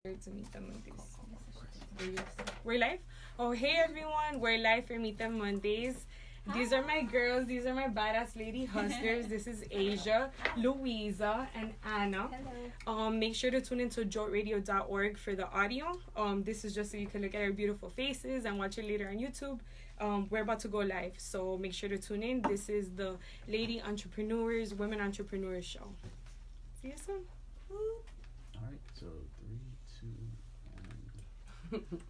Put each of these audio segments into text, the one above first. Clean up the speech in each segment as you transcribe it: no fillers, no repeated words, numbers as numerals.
To meet them Mondays. We're live? Oh, hey everyone. We're live for Meet Them Mondays. These are my girls. These are my badass lady hustlers. This is Asia, Louisa, and Anna. Hello. Make sure to tune into joltradio.org for the audio. This is just so you can look at our beautiful faces and watch it later on YouTube. We're about to go live, so make sure to tune in. This is the Lady Entrepreneurs, Women Entrepreneurs show. See you soon. All right, so 3, 2, and 1.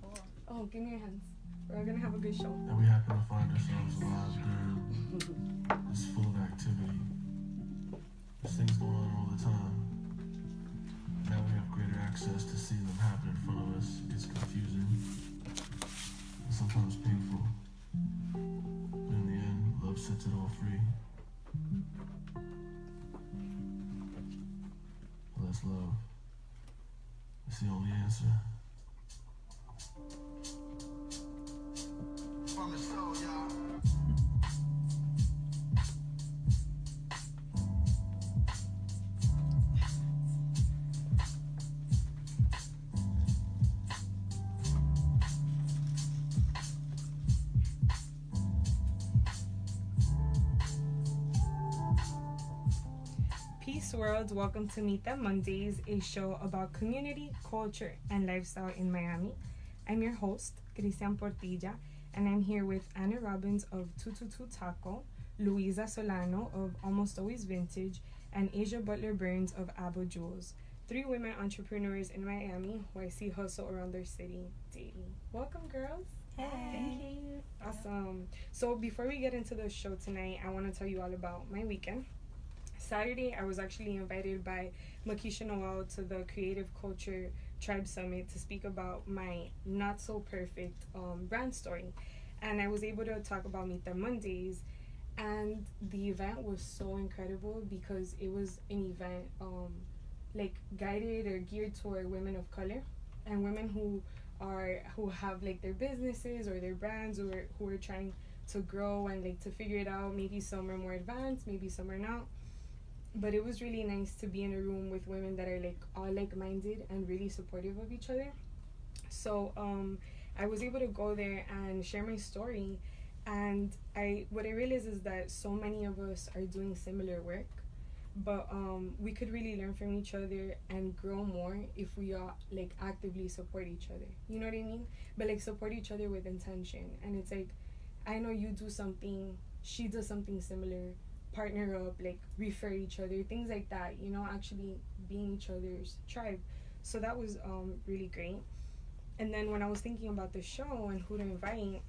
Cool. Oh, give me your hands. We're gonna have a good show. And we happen to find ourselves alive during this full of activity. There's things going on all the time. Now we have greater access to see them happen in front of us. It's confusing and sometimes painful. But in the end, love sets it all free. That's love. It's the only answer. From the soul, y'all. Peace world, welcome to Meet Them Mondays, a show about community, culture, and lifestyle in Miami. I'm your host, Cristian Portilla, and I'm here with Anna Robbins of 222 Taco, Louisa Solano of Almost Always Vintage, and Asia Butler Burns of Abo Jewels, 3 women entrepreneurs in Miami who I see hustle around their city daily. Welcome, girls. Hey. Thank you. Awesome. So before we get into the show tonight, I want to tell you all about my weekend. Saturday, I was actually invited by Makisha Noel to the Creative Culture Tribe Summit to speak about my not so perfect brand story. And I was able to talk about Meet Them Mondays. And the event was so incredible because it was an event like guided or geared toward women of color and women who have like their businesses or their brands or who are trying to grow and like to figure it out. Maybe some are more advanced, maybe some are not. But it was really nice to be in a room with women that are like all like-minded and really supportive of each other. So I was able to go there and share my story, and what I realized is that so many of us are doing similar work, but we could really learn from each other and grow more if we all like actively support each other. You know what I mean? But like support each other with intention. And it's like, I know you do something, she does something similar, partner up, like refer each other, things like that, you know, actually being each other's tribe. So that was really great. And then when I was thinking about the show and who to invite,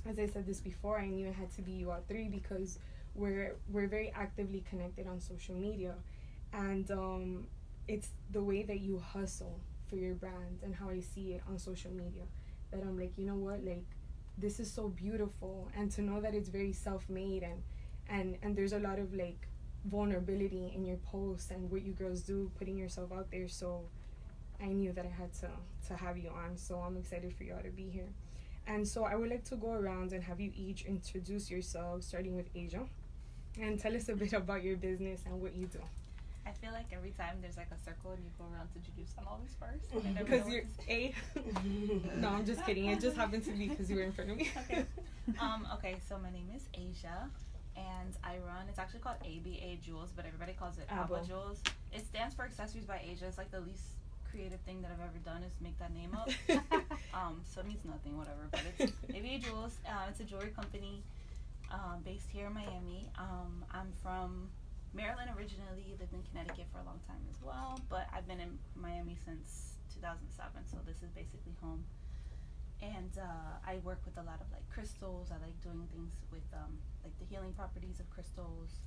as I said this before, I knew it had to be you all 3 because we're very actively connected on social media, and it's the way that you hustle for your brand and how I see it on social media that I'm like, you know what, like this is so beautiful, and to know that it's very self-made and there's a lot of like vulnerability in your posts and what you girls do, putting yourself out there. So I knew that I had to have you on, so I'm excited for y'all to be here. And so I would like to go around and have you each introduce yourselves, starting with Asia, and tell us a bit about your business and what you do. I feel like every time there's like a circle and you go around to introduce, I'm always first. Because you're A. No, I'm just kidding. It just happened to be because you were in front of me. Okay. Okay, so my name is Asia, and I run, it's actually called ABA Jewels, but everybody calls it Abo Jewels. It stands for Accessories by Asia. It's like the least creative thing that I've ever done is make that name up. So it means nothing, whatever. But it's ABA Jewels. It's a jewelry company based here in Miami. I'm from Maryland originally, lived in Connecticut for a long time as well, but I've been in Miami since 2007, so this is basically home. And I work with a lot of like crystals. I like doing things with like the healing properties of crystals,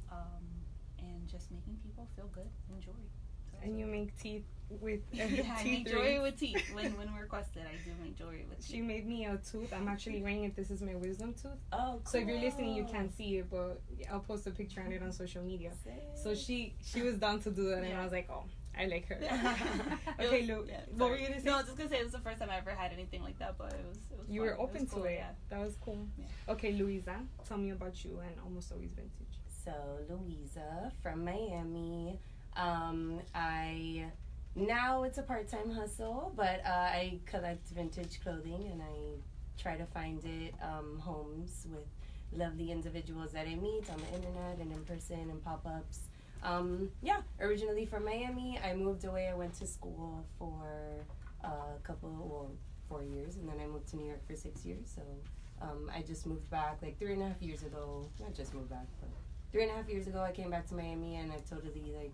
and just making people feel good in jewelry. So And you make teeth with yeah, teeth I make jewelry rings. with teeth. When requested, I do make jewelry with She teeth. made me a tooth. I'm actually wearing it. This is my wisdom tooth. Oh, cool. So if you're listening, you can't see it, but I'll post a picture on it on social media. So she was down to do that, and Yeah. I was like, oh, I like her. Okay, Lou, Yeah, what were sorry. you gonna say? No, I was just gonna say it was the first time I ever had anything like that, but it was You fun. were open It was to cool, it. Yeah. That was cool. Yeah. Okay, Louisa, tell me about you and Almost Always Vintage. So, Louisa from Miami. I Now it's a part-time hustle, but I collect vintage clothing and I try to find it homes with lovely individuals that I meet on the internet and in person and pop-ups. Yeah, originally from Miami. I moved away. I went to school for a couple, 4 years, and then I moved to New York for 6 years. So I just moved back like 3.5 years ago. Not just moved back, but 3.5 years ago I came back to Miami, and I totally like,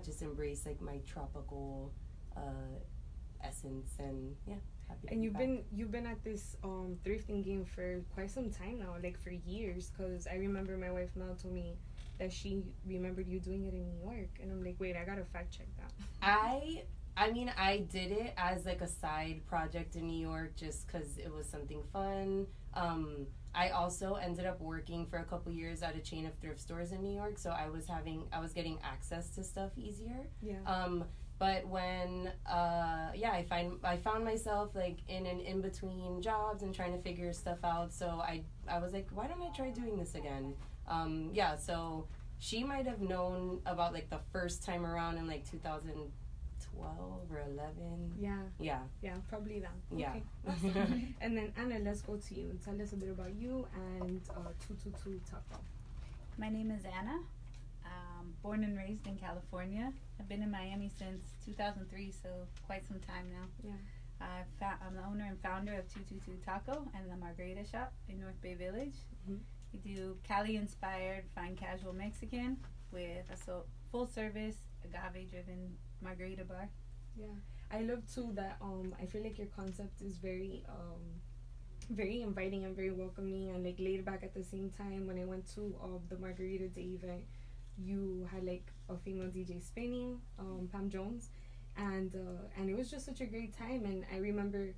just embraced like my tropical essence, and yeah. Happy to And be back. you've been at this thrifting game for quite some time now, like for years. Cause I remember my wife Mel told me that she remembered you doing it in New York, and I'm like, wait, I gotta fact check that. I mean, I did it as like a side project in New York just because it was something fun. I also ended up working for a couple years at a chain of thrift stores in New York, so I was getting access to stuff easier. Yeah. But when I found myself like in between jobs and trying to figure stuff out, so I was like, why don't I try doing this again? So she might have known about like the first time around in like 2012 or 11. Yeah, probably that. Yeah. Okay, awesome. And then Anna, let's go to you. Tell us a bit about you and 222 Taco. My name is Anna. Born and raised in California. I've been in Miami since 2003, so quite some time now. Yeah. I'm the owner and founder of 222 Taco and the Margarita Shop in North Bay Village. Mhm. We do Cali-inspired fine casual Mexican with a full-service agave-driven margarita bar. Yeah, I love too that I feel like your concept is very very inviting and very welcoming and like laid back at the same time. When I went to the Margarita Day event, you had like a female DJ spinning, Pam Jones, and it was just such a great time. And I remember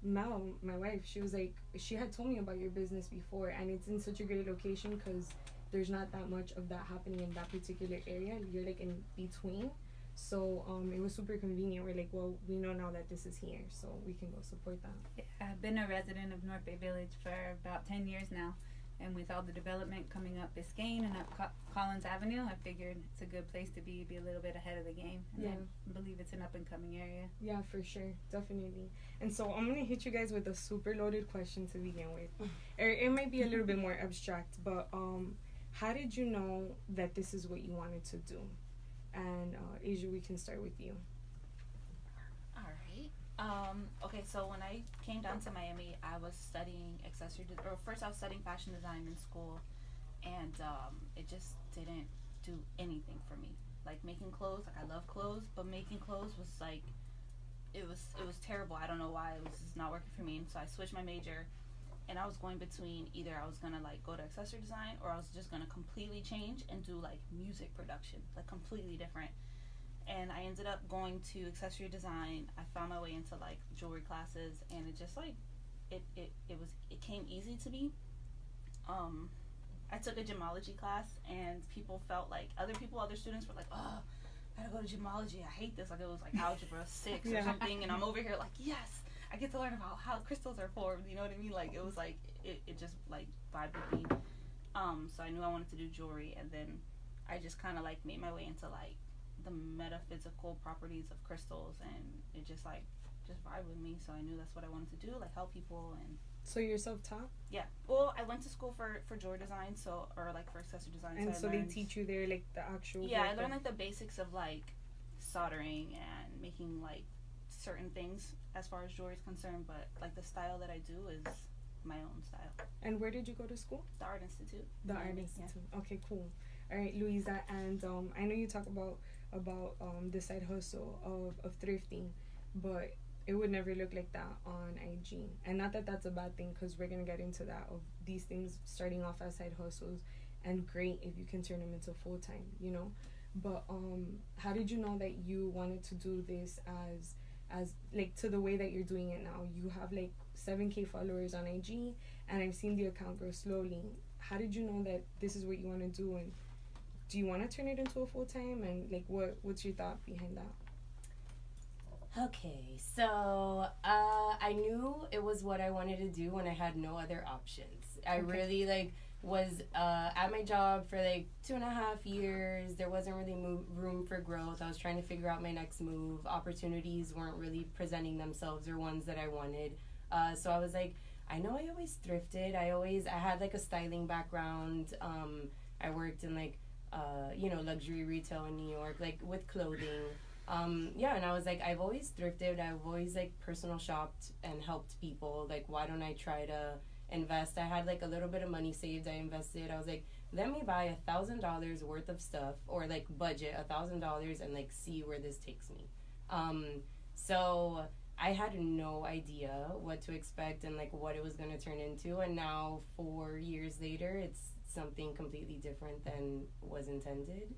Mel, my wife, she was like, she had told me about your business before, and it's in such a great location because there's not that much of that happening in that particular area. You're like in between. So it was super convenient. We're like, well, we know now that this is here, so we can go support that. I've been a resident of North Bay Village for about 10 years now. And with all the development coming up Biscayne and up Collins Avenue, I figured it's a good place to be a little bit ahead of the game. And Yeah. I believe it's an up-and-coming area. Yeah, for sure. Definitely. And so I'm going to hit you guys with a super loaded question to begin with. Or it might be a little bit more abstract, but how did you know that this is what you wanted to do? And Asia, we can start with you. Okay, so when I came down to Miami, I was studying first I was studying fashion design in school, and it just didn't do anything for me. Like making clothes, like I love clothes, but making clothes was like, it was terrible. I don't know why, it was just not working for me. And so I switched my major, and I was going between either I was gonna like go to accessory design, or I was just gonna completely change and do like music production, like completely different. And I ended up going to accessory design. I found my way into like jewelry classes, and it just like it came easy to me. I took a gemology class, and people felt like other students were like, oh, I gotta go to gemology, I hate this. Like it was like algebra 6 or something, and I'm over here like, yes, I get to learn about how crystals are formed, you know what I mean? Like it was like it just like vibed with me. So I knew I wanted to do jewelry, and then I just kind of like made my way into like the metaphysical properties of crystals, and it just vibed with me. So I knew that's what I wanted to do, like help people. And So you're self-taught? yeah, well, I went to school for jewelry design, or like for accessory design. And so I they learned, teach you there like the actual yeah, I work learned of- like the basics of like soldering and making like certain things as far as jewelry is concerned, but like the style that I do is my own style. And where did you go to school? The Art Institute. The Miami, Art Institute. Okay, cool. All right, Louisa, and I know you talk about the side hustle of thrifting, but it would never look like that on IG. And not that that's a bad thing, because we're gonna get into that, of these things starting off as side hustles, and great if you can turn them into full time, you know. But how did you know that you wanted to do this as like to the way that you're doing it now? You have like 7K followers on IG, and I've seen the account grow slowly. How did you know that this is what you want to do, and do you want to turn it into a full time? And like, what's your thought behind that? Okay, so I knew it was what I wanted to do when I had no other options. I really like was at my job for like 2.5 years. There wasn't really room for growth. I was trying to figure out my next move. Opportunities weren't really presenting themselves or ones that I wanted. So I was like, I know I always thrifted. I had like a styling background. I worked in like, luxury retail in New York, like with clothing. And I was like, I've always thrifted. I've always like personal shopped and helped people. Like, why don't I try to invest? I had like a little bit of money saved. I invested. I was like, let me buy $1,000 worth of stuff, or like budget $1,000 and like see where this takes me. So I had no idea what to expect and like what it was going to turn into. And now 4 years later, it's something completely different than was intended.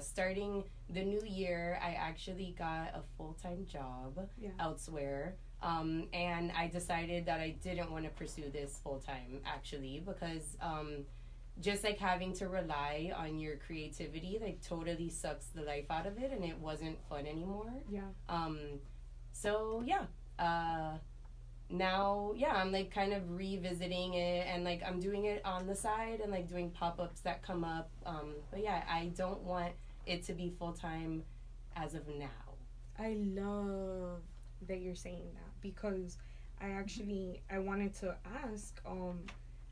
Starting the new year, I actually got a full-time job elsewhere. And I decided that I didn't want to pursue this full-time, actually, because just like having to rely on your creativity like totally sucks the life out of it, and it wasn't fun anymore. Now I'm like kind of revisiting it, and like I'm doing it on the side and like doing pop-ups that come up, but I don't want it to be full-time as of now. I love that you're saying that, because I wanted to ask,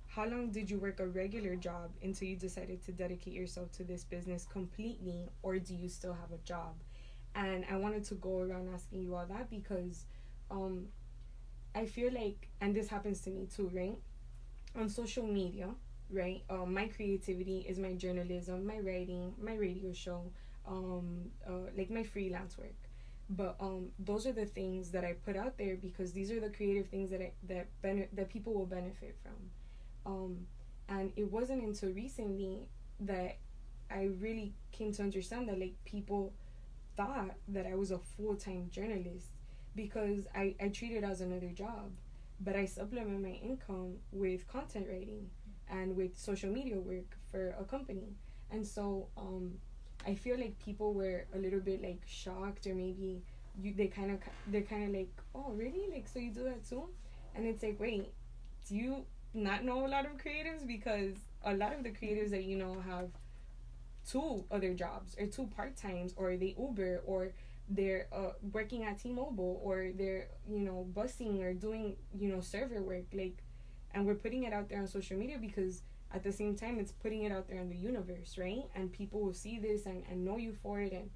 how long did you work a regular job until you decided to dedicate yourself to this business completely, or do you still have a job? And I wanted to go around asking you all that because I feel like, and this happens to me too, right? On social media, right? My creativity is my journalism, my writing, my radio show, like my freelance work. But those are the things that I put out there because these are the creative things that people will benefit from. And it wasn't until recently that I really came to understand that like people thought that I was a full-time journalist, because I treat it as another job, but I supplement my income with content writing and with social media work for a company. And so I feel like people were a little bit like shocked, or maybe they're kind of like, oh really, like, so you do that too? And it's like, wait, do you not know a lot of creatives? Because a lot of the creatives that you know have 2 other jobs or 2 part-times, or they Uber, or they're working at T-Mobile, or they're busing or doing server work, like, and we're putting it out there on social media because at the same time it's putting it out there in the universe, right? And people will see this and know you for it, and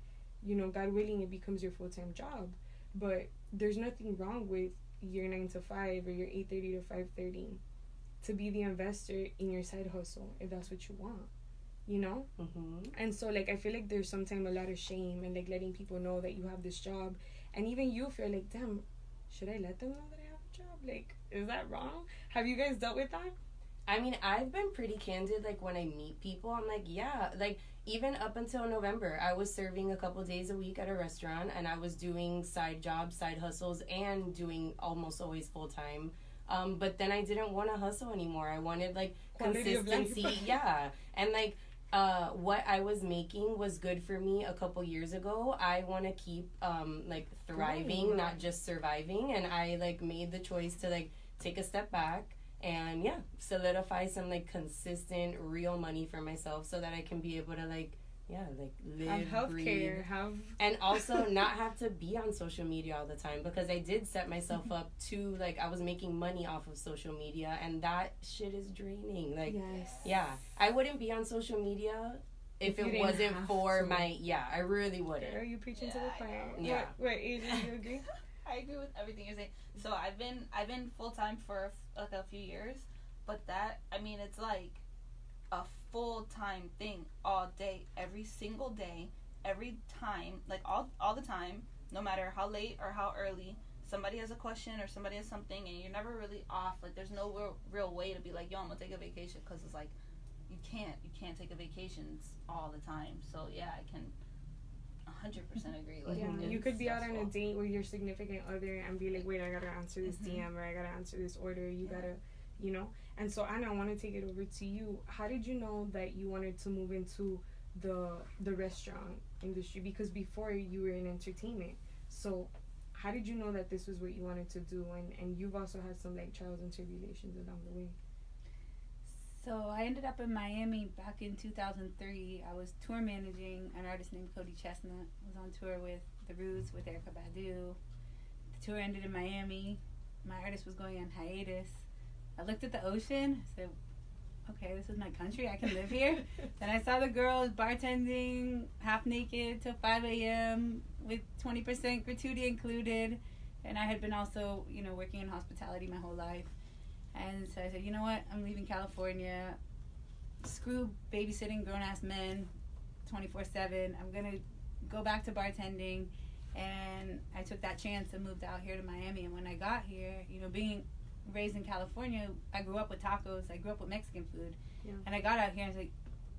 God willing it becomes your full-time job. But there's nothing wrong with your 9 to 5 or your 8:30 to 5:30 to be the investor in your side hustle if that's what you want. And so like I feel like there's sometimes a lot of shame and like letting people know that you have this job, and even you feel like, damn, should I let them know that I have a job? Like, is that wrong? Have you guys dealt with that? I mean, I've been pretty candid. Like when I meet people, I'm like, yeah, like even up until November, I was serving a couple days a week at a restaurant, and I was doing side jobs, side hustles, and doing almost always full-time. But then I didn't want to hustle anymore. I wanted like consistency. And like what I was making was good for me a couple years ago. I want to keep like thriving, not just surviving. And I like made the choice to like take a step back and solidify some like consistent real money for myself, so that I can be able to like live, have breathe, and also not have to be on social media all the time, because I did set myself up to like, I was making money off of social media, and that shit is draining. Like, I wouldn't be on social media if it wasn't for my, I really wouldn't. Are you preaching to the choir? Yeah. What, Adrian, you agree? I agree with everything you're saying. So I've been full-time for like a few years, but that, I mean, it's like a full-time thing all day, every single day, every time, like all the time, no matter how late or how early somebody has a question or somebody has something, and you're never really off. Like, there's no real way to be like, yo, I'm gonna take a vacation, because it's like you can't take a vacation all the time. So I can 100% agree. Like, you could be out on a date with your significant other and be like, wait, I gotta answer this DM, or I gotta answer this order. You gotta, And so, Anna, I want to take it over to you. How did you know that you wanted to move into the restaurant industry? Because before you were in entertainment. So how did you know that this was what you wanted to do? And you've also had some like trials and tribulations along the way. So I ended up in Miami back in 2003. I was tour managing an artist named Cody Chestnut. I was on tour with The Roots, with Erykah Badu. The tour ended in Miami. My artist was going on hiatus. I looked at the ocean. I said, okay, this is my country. I can live here. Then I saw the girls bartending half naked till 5 a.m. with 20% gratuity included. And I had been also, working in hospitality my whole life. And so I said, you know what? I'm leaving California. Screw babysitting grown-ass men 24/7. I'm going to go back to bartending. And I took that chance and moved out here to Miami. And when I got here, being raised in California, I grew up with tacos. I grew up with Mexican food. Yeah. And I got out here and I was like,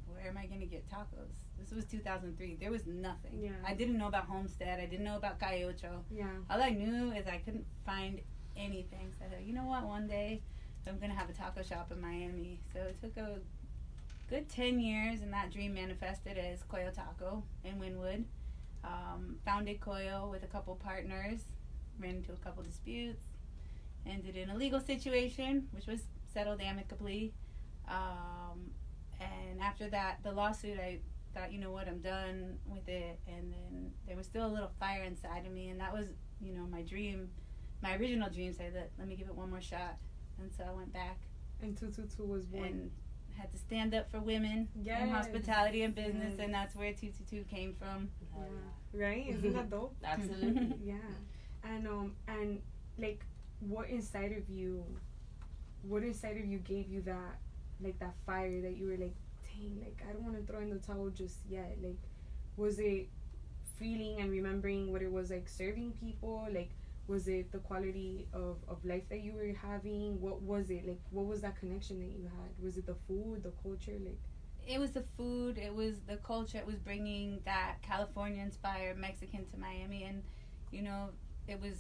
where am I going to get tacos? This was 2003. There was nothing. Yeah. I didn't know about Homestead. I didn't know about Calle Ocho. Yeah. All I knew is I couldn't find anything. So I thought, you know what? One day I'm going to have a taco shop in Miami. So it took a good 10 years, and that dream manifested as Coyo Taco in Wynwood. Founded Coyo with a couple partners, ran into a couple disputes, ended in a legal situation, which was settled amicably. And after that, the lawsuit, I thought, you know what, I'm done with it. And then there was still a little fire inside of me, and that was, my dream. My original dream said that, let me give it one more shot. And so I went back And 222 was born. and had to stand up for women in hospitality and business, and that's where 222 came from. Yeah. Right? Isn't that dope? Absolutely. Yeah. And like, what inside of you gave you that, like, that fire that you were like, dang, like, I don't want to throw in the towel just yet. Like, was it feeling and remembering what it was like serving people? Like, was it the quality of life that you were having? What was it? Like, what was that connection that you had? Was it the food, the culture? Like, It was the food, it was the culture, it was bringing that California-inspired Mexican to Miami, and, it was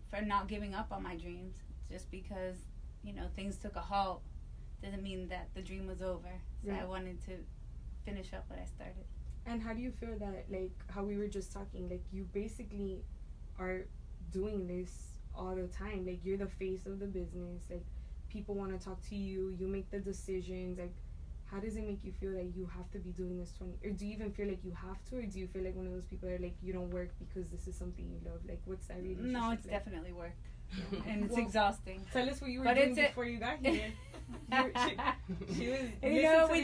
for not giving up on my dreams. Just because, things took a halt doesn't mean that the dream was over. So Yeah. I wanted to finish up what I started. and how do you feel that, like, how we were just talking, like, you basically are doing this all the time? Like, you're the face of the business. Like, people want to talk to you. You make the decisions. Like, how does it make you feel that you have to be doing this 20, or do you even feel like you have to, or do you feel like one of those people that are like, you don't work because this is something you love? Like, what's that relationship No, it's like? definitely work. And it's Well, exhausting. Tell us what you were But doing it's a- before you got here. She was.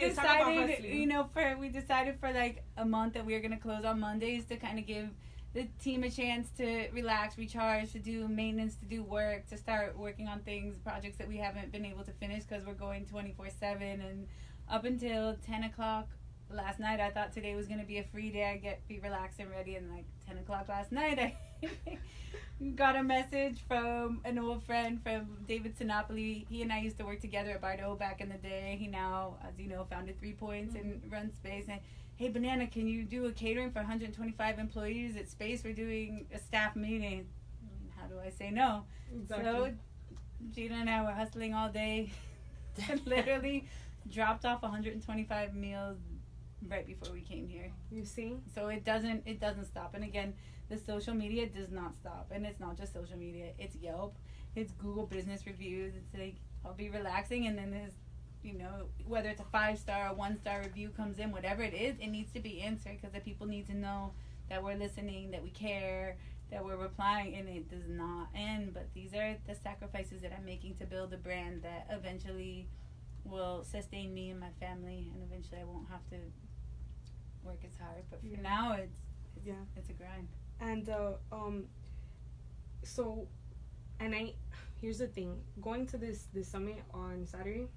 We decided for like a month that we were gonna close on Mondays to kind of give the team a chance to relax, recharge, to do maintenance, to do work, to start working on things, projects that we haven't been able to finish because we're going 24/7. And up until 10 o'clock last night, I thought today was gonna be a free day. Be relaxed and ready, and like 10 o'clock last night, I got a message from an old friend, from David Sinopoli. He and I used to work together at Bardo back in the day. He now, as you know, founded 3 Points and runs Space. And hey, Banana, can you do a catering for 125 employees at Space? We're doing a staff meeting. How do I say no? Exactly. So Gina and I were hustling all day. And literally dropped off 125 meals right before we came here. You see? So it doesn't stop. And again, the social media does not stop. And it's not just social media. It's Yelp. It's Google business reviews. It's like, I'll be relaxing, and then there's, whether it's a 5-star or 1-star review comes in, whatever it is, it needs to be answered, because the people need to know that we're listening, that we care, that we're replying, and it does not end. But these are the sacrifices that I'm making to build a brand that eventually will sustain me and my family, and eventually I won't have to work as hard. But for now, it's a grind. And so, and here's the thing, going to this summit on Saturday,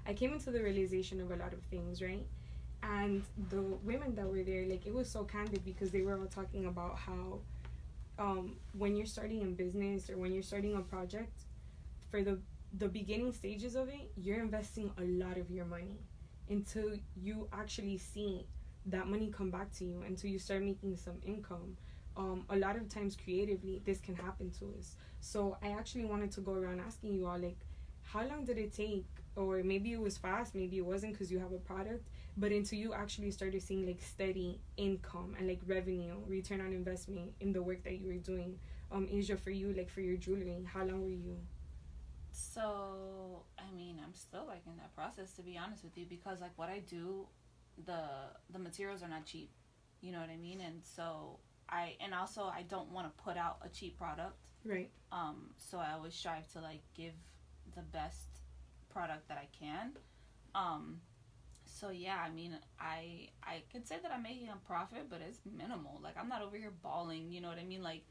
I came into the realization of a lot of things, right? And the women that were there, like, it was so candid, because they were all talking about how when you're starting in business or when you're starting a project, for the beginning stages of it, you're investing a lot of your money until you actually see that money come back to you, until you start making some income. A lot of times creatively, this can happen to us. So I actually wanted to go around asking you all, like, how long did it take, or maybe it was fast, maybe it wasn't because you have a product, but until you actually started seeing, like, steady income and, like, revenue, return on investment in the work that you were doing? Asia, for you, like, for your jewelry, how long were you So, I mean, I'm still like in that process, to be honest with you, because like what I do, the materials are not cheap. You know what I mean? And so I don't want to put out a cheap product. Right. So I always strive to like give the best product that I can. So yeah, I mean, I could say that I'm making a profit, but it's minimal. Like, I'm not over here balling, you know what I mean? Like,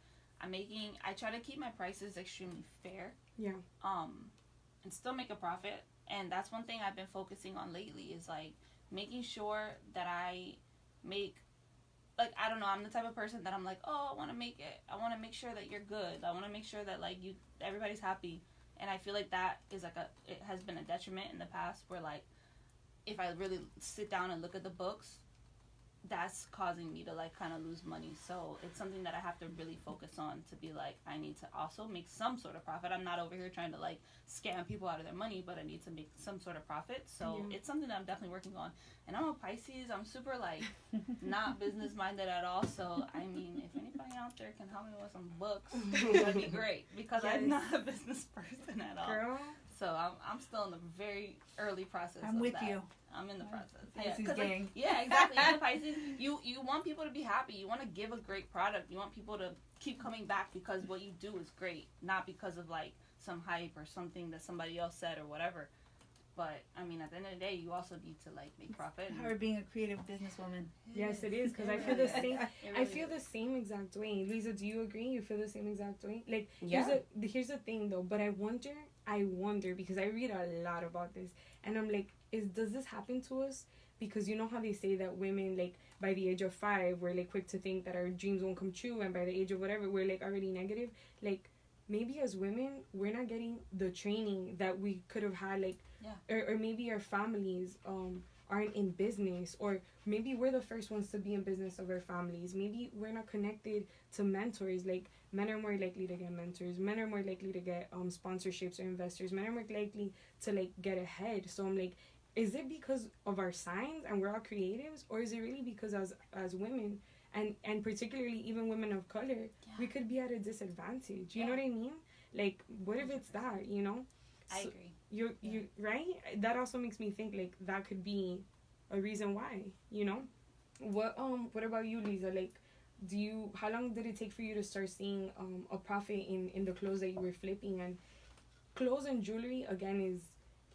I try to keep my prices extremely fair. Yeah. And still make a profit. And that's one thing I've been focusing on lately is like making sure that I make, like, I don't know, I'm the type of person that I'm like, oh, I want to make it. I want to make sure that you're good. I want to make sure that like everybody's happy. And I feel like that is like it has been a detriment in the past where like, if I really sit down and look at the books, that's causing me to like kind of lose money. So it's something that I have to really focus on to be like, I need to also make some sort of profit. I'm not over here trying to like scam people out of their money, but I need to make some sort of profit. So it's something that I'm definitely working on. And I'm a Pisces. I'm super like not business minded at all. So I mean, if anybody out there can help me with some books, that'd be great, because I'm not a business person at all. Girl. So I'm still in the very early process. I'm with that. you. I'm in the process. Pisces Like, gang. yeah, exactly. You're the Pisces. You want people to be happy. You want to give a great product. You want people to keep coming back because what you do is great, not because of like some hype or something that somebody else said or whatever. But I mean, at the end of the day, you also need to like make profit. Her being a creative businesswoman. Yes, it is, because I feel the same. It I really feel is. the same exact way. Lisa, do you agree? You feel the same exact way? Like, Yeah. here's the thing though. But I wonder because I read a lot about this, and I'm like, does this happen to us? Because you know how they say that women, like, by the age of 5, we're like quick to think that our dreams won't come true, and by the age of whatever, we're like already negative. Like, maybe as women, we're not getting the training that we could have had, like, or maybe our families aren't in business, or maybe we're the first ones to be in business of our families. Maybe we're not connected to mentors. Like, men are more likely to get mentors. Men are more likely to get sponsorships or investors. Men are more likely to like get ahead. So I'm like, is it because of our signs and we're all creatives, or is it really because as women, and particularly even women of color, we could be at a disadvantage? You know what I mean? Like, what if it's that, you know? I So, agree. you right? That also makes me think like that could be a reason why, you know? What about you, Lisa? Like, how long did it take for you to start seeing a profit in the clothes that you were flipping? And clothes and jewelry, again, is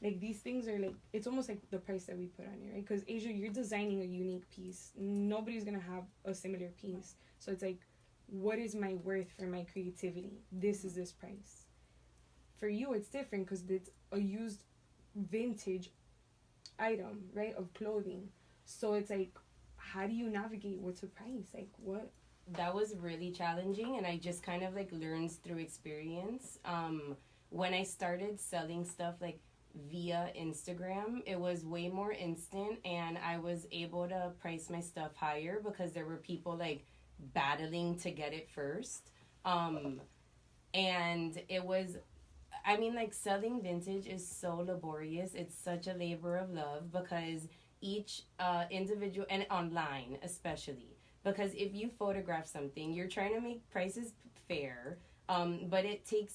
like, these things are like, it's almost like the price that we put on it, right? Because Asia, you're designing a unique piece. Nobody's gonna have a similar piece. So it's like, what is my worth for my creativity? This is this price. For you, it's different because it's a used vintage item, right, of clothing. So it's like, how do you navigate what's the price? Like, what? That was really challenging, and I just kind of like learned through experience. When I started selling stuff like via Instagram, it was way more instant, and I was able to price my stuff higher because there were people like battling to get it first. And it was, I mean, like, selling vintage is so laborious. It's such a labor of love because each individual, and online especially, because if you photograph something, you're trying to make prices fair, but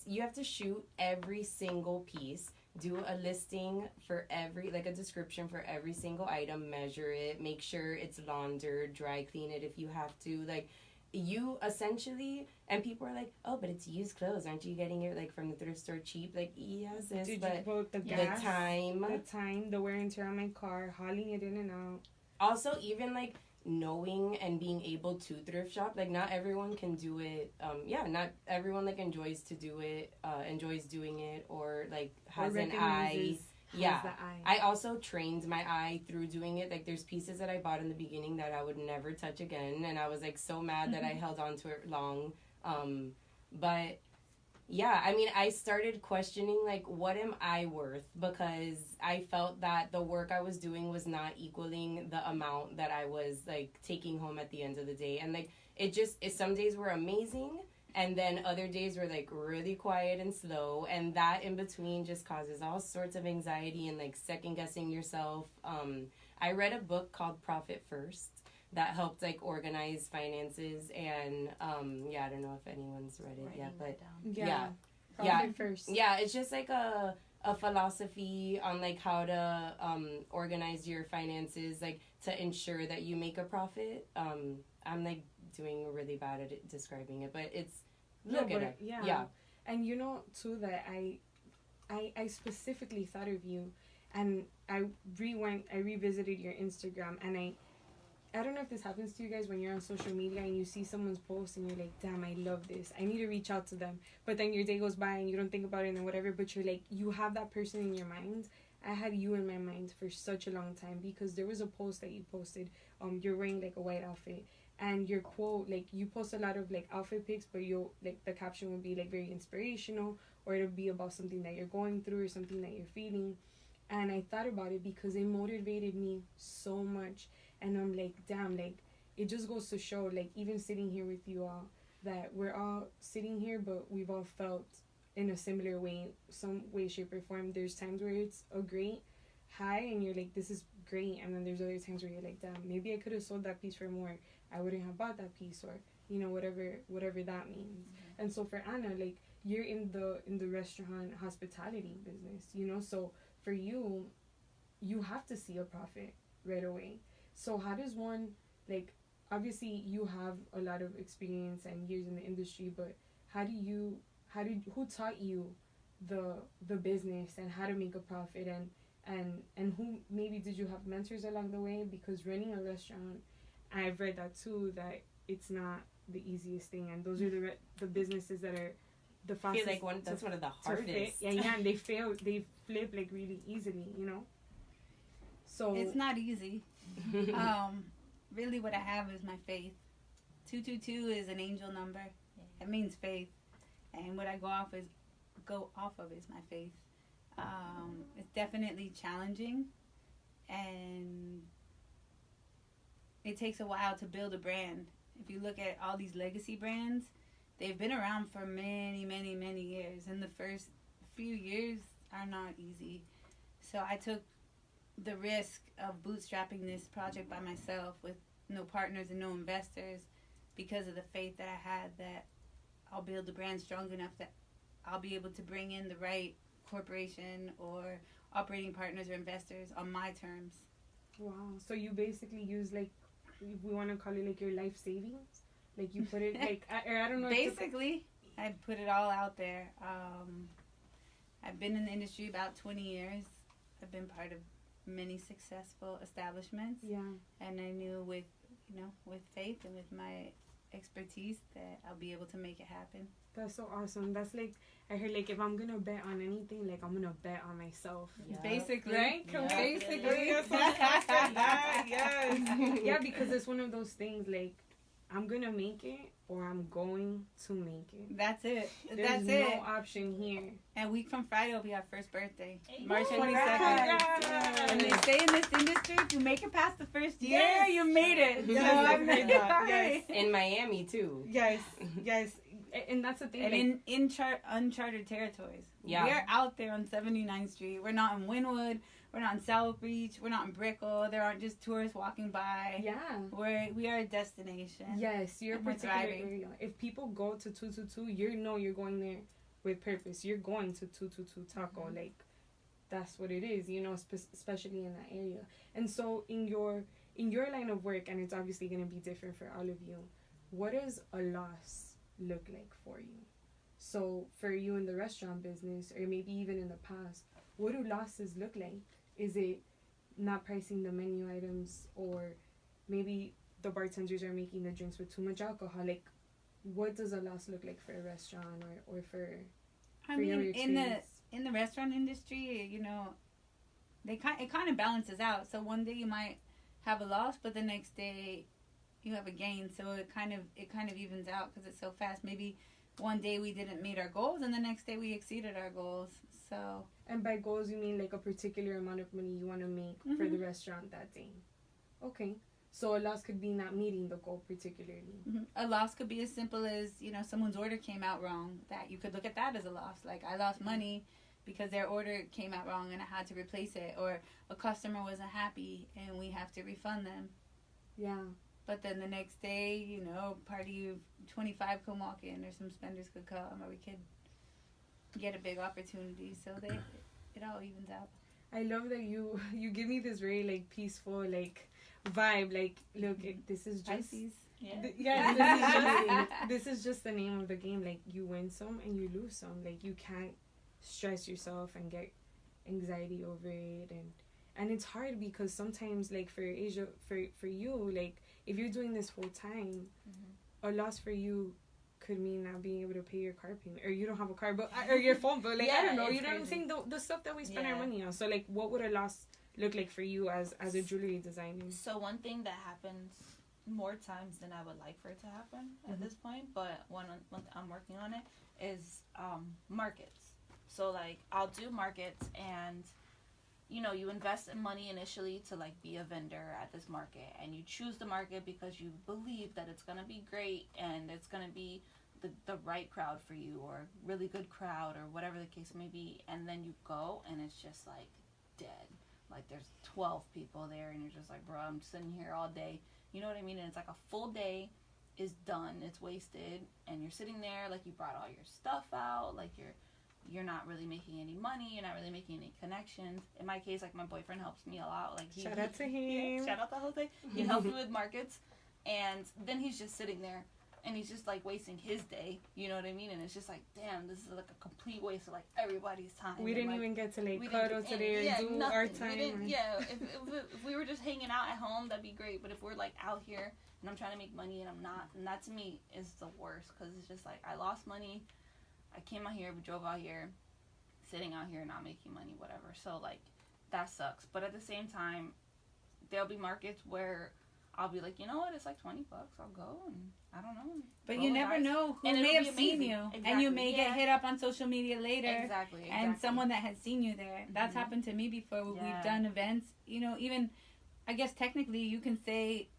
you have to shoot every single piece, do a listing for a description for every single item, measure it, make sure it's laundered, dry clean it if you have to, like, you essentially, and people are like, oh, but it's used clothes, aren't you getting it like from the thrift store cheap? Like, yes, but the time, the wear and tear on my car, hauling it in and out. Also, even like knowing and being able to thrift shop, like, not everyone can do it. Not everyone like enjoys doing it, or like has an eye. Yeah, I also trained my eye through doing it. Like, there's pieces that I bought in the beginning that I would never touch again, and I was like so mad that I held on to it long. But yeah, I mean, I started questioning like, what am I worth? Because I felt that the work I was doing was not equaling the amount that I was like taking home at the end of the day. And like, some days were amazing, and then other days were like really quiet and slow, and that in between just causes all sorts of anxiety and like second guessing yourself. I read a book called Profit First that helped like organize finances, and I don't know if anyone's read it yet, but Profit first. Yeah, it's just like a philosophy on like how to organize your finances, like to ensure that you make a profit. I'm like doing really bad at describing it, but it's look at it. Yeah. And you know too that I specifically thought of you, and I revisited your Instagram, and I don't know if this happens to you guys when you're on social media and you see someone's post and you're like, damn, I love this. I need to reach out to them. But then your day goes by and you don't think about it and whatever, but you're like, you have that person in your mind. I had you in my mind for such a long time because there was a post that you posted. You're wearing like a white outfit, and your quote, like, you post a lot of like outfit pics, but you'll like the caption will be like very inspirational, or it'll be about something that you're going through or something that you're feeling. And I thought about it because it motivated me so much. And I'm like, damn, like, it just goes to show, like, even sitting here with you all, that we're all sitting here, but we've all felt in a similar way, some way, shape, or form. There's times where it's a great high, and you're like, this is great. And then there's other times where you're like, damn, maybe I could have sold that piece for more. I wouldn't have bought that piece, or, you know, whatever that means. Mm-hmm. And so for Anna, like, you're in the restaurant hospitality business, you know? So for you, you have to see a profit right away. So how does one, like, obviously you have a lot of experience and years in the industry, but who taught you the business and how to make a profit, and who, maybe did you have mentors along the way? Because running a restaurant, I've read that too, that it's not the easiest thing, and those are the businesses that are the fastest. I feel like that's one of the hardest. Yeah, and they flip like really easily, you know? So it's not easy. Really what I have is my faith. 222 is an angel number. It means faith. And what I go off of is my faith. It's definitely challenging, and it takes a while to build a brand. If you look at all these legacy brands, they've been around for many, many, many years, and the first few years are not easy. So I took the risk of bootstrapping this project by myself with no partners and no investors because of the faith that I had that I'll build the brand strong enough that I'll be able to bring in the right corporation or operating partners or investors on my terms. Wow. So you basically use, like, we want to call it like your life savings? Like you put it like, I don't know. Basically, I put it all out there. I've been in the industry about 20 years. I've been part of many successful establishments. Yeah. And I knew with faith and with my expertise that I'll be able to make it happen. That's so awesome. That's like, I heard, like, if I'm gonna bet on anything, like, I'm gonna bet on myself. Yeah. Basically. Right? Yeah. Basically. Yes. Yeah, because it's one of those things, like, I'm gonna make it or I'm going to make it. That's it. There's no option here. And a week from Friday will be our first birthday. Hey. March 22nd. Yeah. And they say in this industry, if you make it past the first year, you made it. Yes, So I've heard that. yes. In Miami too. Yes. And that's the thing. And like, in uncharted territories. Yeah. We're out there on 79th Street. We're not in Wynwood. We're not in South Beach. We're not in Brickell. There aren't just tourists walking by. yeah. We are a destination. Yes, you're And we're particular thriving. area. If people go to 222, you're going there with purpose. You're going to 222 Taco. Mm-hmm. Like, that's what it is, you know, especially in that area. And so in your line of work, and it's obviously going to be different for all of you, what does a loss look like for you? So for you in the restaurant business, or maybe even in the past, what do losses look like? Is it not pricing the menu items, or maybe the bartenders are making the drinks with too much alcohol? Like, what does a loss look like for a restaurant or for your in experience? the restaurant industry, you know, it kind of balances out. So one day you might have a loss, but the next day you have a gain. So it kind of evens out because it's so fast. Maybe one day we didn't meet our goals, and the next day we exceeded our goals. So. And by goals, you mean like a particular amount of money you want to make for the restaurant that day. Okay. So a loss could be not meeting the goal particularly. Mm-hmm. A loss could be as simple as, you know, someone's order came out wrong. That you could look at that as a loss. Like, I lost money because their order came out wrong and I had to replace it. Or a customer wasn't happy and we have to refund them. Yeah. But then the next day, you know, party of 25 come walk in, or some spenders could come, or we could get a big opportunity. So it all evens out. I love that you give me this very like peaceful like vibe. Like, look, this is just Pisces. Yeah. this is just the name of the game. Like, you win some and you lose some. Like, you can't stress yourself and get anxiety over it, and it's hard because sometimes, like, for Asia, for you, like, if you're doing this full time, a loss for you could mean not being able to pay your car payment, or you don't have a car, but or your phone bill. Like, I don't know, it's you know what I'm crazy. saying? The stuff that we spend our Yeah. money on. So, like, what would a loss look like for you as a jewelry designer? So one thing that happens more times than I would like for it to happen at this point, but when I'm working on it, is markets. So, like, I'll do markets, and you know, you invest in money initially to like be a vendor at this market, and you choose the market because you believe that it's gonna be great and it's gonna be the right crowd for you, or really good crowd, or whatever the case may be. And then you go and it's just like dead. Like, there's 12 people there, and you're just like, bro, I'm sitting here all day. You know what I mean? And it's like a full day is done. It's wasted, and you're sitting there like you brought all your stuff out, like you're not really making any money, you're not really making any connections. In my case, like, my boyfriend helps me a lot. Like, Shout out to him. Yeah, shout out to Jose. He helps me with markets, and then he's just sitting there, and he's just like wasting his day. You know what I mean? And it's just like, damn, this is like a complete waste of like everybody's time. We And, didn't like, even get to like we cuddle didn't- today or yeah, do nothing. our We time. didn't- or- yeah, if we were just hanging out at home, that'd be great. But if we're like out here and I'm trying to make money and I'm not, and that to me is the worst, because it's just like, I lost money. I came out here, we drove out here, sitting out here not making money, whatever. So like, that sucks. But at the same time, there'll be markets where I'll be like, you know what, it's like $20. I'll go, and I don't know. But roll you the never dice. know who And may it'll have be seen amazing. you, Exactly. and you may Yeah. get hit up on social media later. Exactly. And someone that has seen you there. That's Mhm. happened to me before. Where Yeah. We've done events. You know, even I guess technically you can say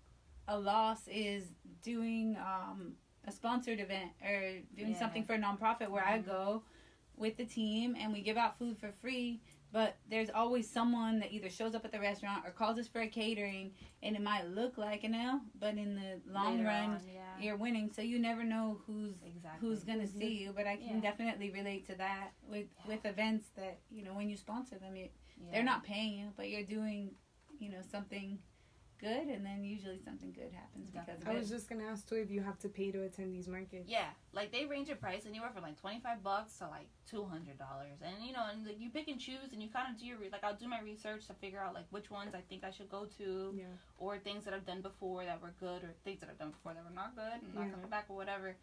a loss is doing a sponsored event or doing Yeah. something for a nonprofit where I Mhm. go with the team and we give out food for free. But there's always someone that either shows up at the restaurant or calls us for a catering, and it might look like an L, but in the long Later run, on, yeah. you're winning. So you never know Exactly. who's gonna see you. But I can Yeah. definitely relate to that with events that, you know, when you sponsor them, Yeah. they're not paying you, but you're doing, you know, something good, and then usually something good happens because of I it. was just gonna ask too if you have to pay to attend these markets. Yeah, like they range in price anywhere from like $25 to like $200, and you know, and like you pick and choose, and you kind of do your like, I'll do my research to figure out like which ones I think I should go to, Yeah. or things that I've done before that were good, or things that I've done before that were not good and not Yeah. coming back or whatever.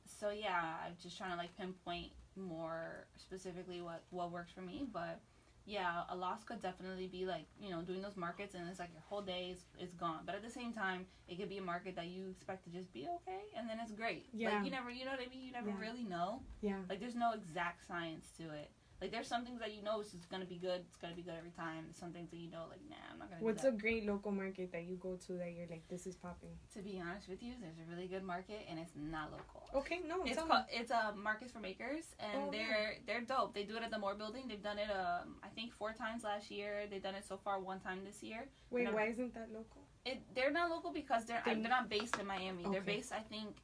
So yeah, I'm just trying to like pinpoint more specifically what works for me, but. Yeah, a loss could definitely be like, you know, doing those markets and it's like your whole day is gone. But at the same time, it could be a market that you expect to just be okay, and then it's great. Yeah. Like, you know what I mean? You never Yeah. really know. Yeah. Like, there's no exact science to it. Like, there's some things that you know is just going to be good. It's going to be good every time. Some things that you know, like, nah, I'm not going to do What's that. a great local market that you go to that you're like, this is popping? To be honest with you, there's a really good market, and it's not local. Okay, no, It's tell called Markets for Makers, and Oh, they're dope. They do it at the Moore Building. They've done it I think 4 times last year. They've done it so far 1 time this year. me. Wait, no. why isn't that local? They're not local because they're not based in Miami. They're Okay. based, I think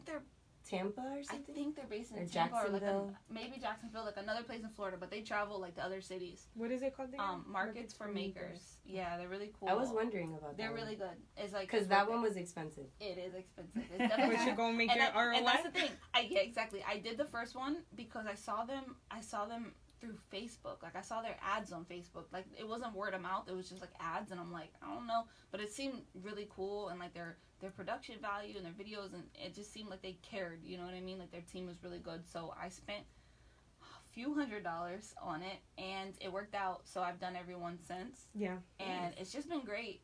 they're Tampa or something? based in Or Tampa or like Jacksonville? maybe Jacksonville, like another place in Florida, but they travel like to other cities. What is it called again? Markets for Makers. Yeah, they're really cool. I was wondering about that. They're really good. It's like Because that one was expensive. It is expensive. It's definitely But you gonna make and your ROI? and that's the thing. Yeah, exactly. I did the first one because I saw them through Facebook. Like, I saw their ads on Facebook. Like, it wasn't word of mouth. It was just like ads, and I'm like, I don't know, but it seemed really cool, and like their production value and their videos, and it just seemed like they cared. You know what I mean? Like, their team was really good. So I spent a few $100s on it, and it worked out. So I've done every one since, Yeah. and it's just been great.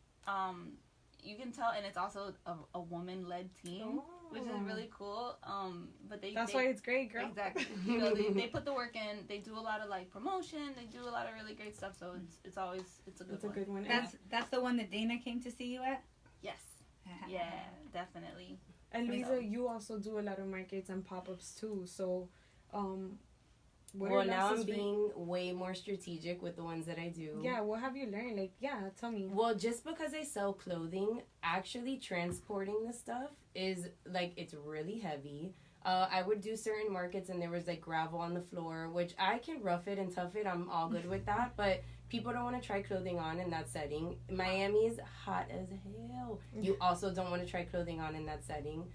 You can tell, and it's also a woman-led team, which is really cool. But That's why it's great, girl. Exactly. You know, they put the work in. They do a lot of like promotion. They do a lot of really great stuff. So it's always a good It's a one. good one. That's the one that Dana came to see you at. Yes. Yeah, definitely. And Lisa, So- you also do a lot of markets and pop-ups too. So, what Well, are now I'm lessons for- being way more strategic with the ones that I do. Yeah, what have you learned? Like, yeah, tell me. Well, just because I sell clothing, actually transporting the stuff is, like, it's really heavy. I would do certain markets and there was like gravel on the floor, which I can rough it and tough it. I'm all good with that. But people don't want to try clothing on in that setting. Miami is hot as hell. You also don't want to try clothing on in that setting.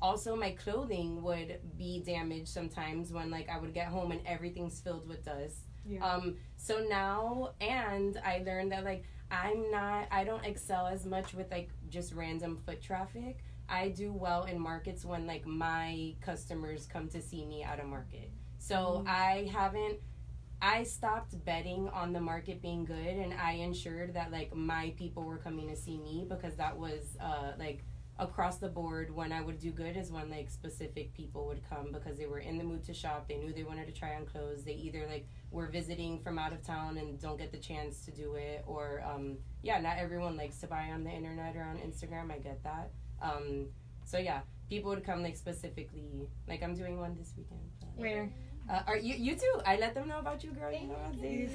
Also, my clothing would be damaged sometimes when like I would get home and everything's filled with dust. Yeah. So now, and I learned that like I don't excel as much with like just random foot traffic. I do well in markets when like my customers come to see me at a market. So I stopped betting on the market being good, and I ensured that like my people were coming to see me, because that was like across the board. When I would do good is when like specific people would come because they were in the mood to shop. They knew they wanted to try on clothes. They either like were visiting from out of town and don't get the chance to do it, or not everyone likes to buy on the internet or on Instagram. I get that. So yeah, people would come like specifically. Like I'm doing one this weekend. Where? Are you too? I let them know about you, girl. You know about this.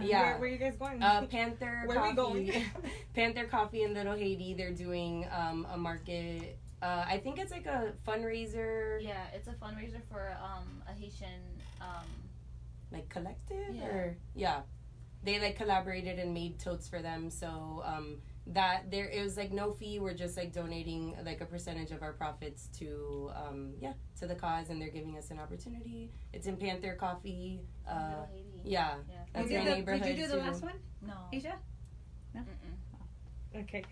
Yeah. Where you guys going? Panther Where Coffee. we going? Panther Coffee in Little Haiti. They're doing a market. I think it's like a fundraiser. Yeah, it's a fundraiser for a Haitian like collective Yeah. or they like collaborated and made totes for them. So that there it was like no fee. We're just like donating like a percentage of our profits to to the cause, and they're giving us an opportunity. It's in Panther Coffee. Little Haiti. Yeah, that's my neighborhood. Did you do the too. last one, No. Asia? Okay.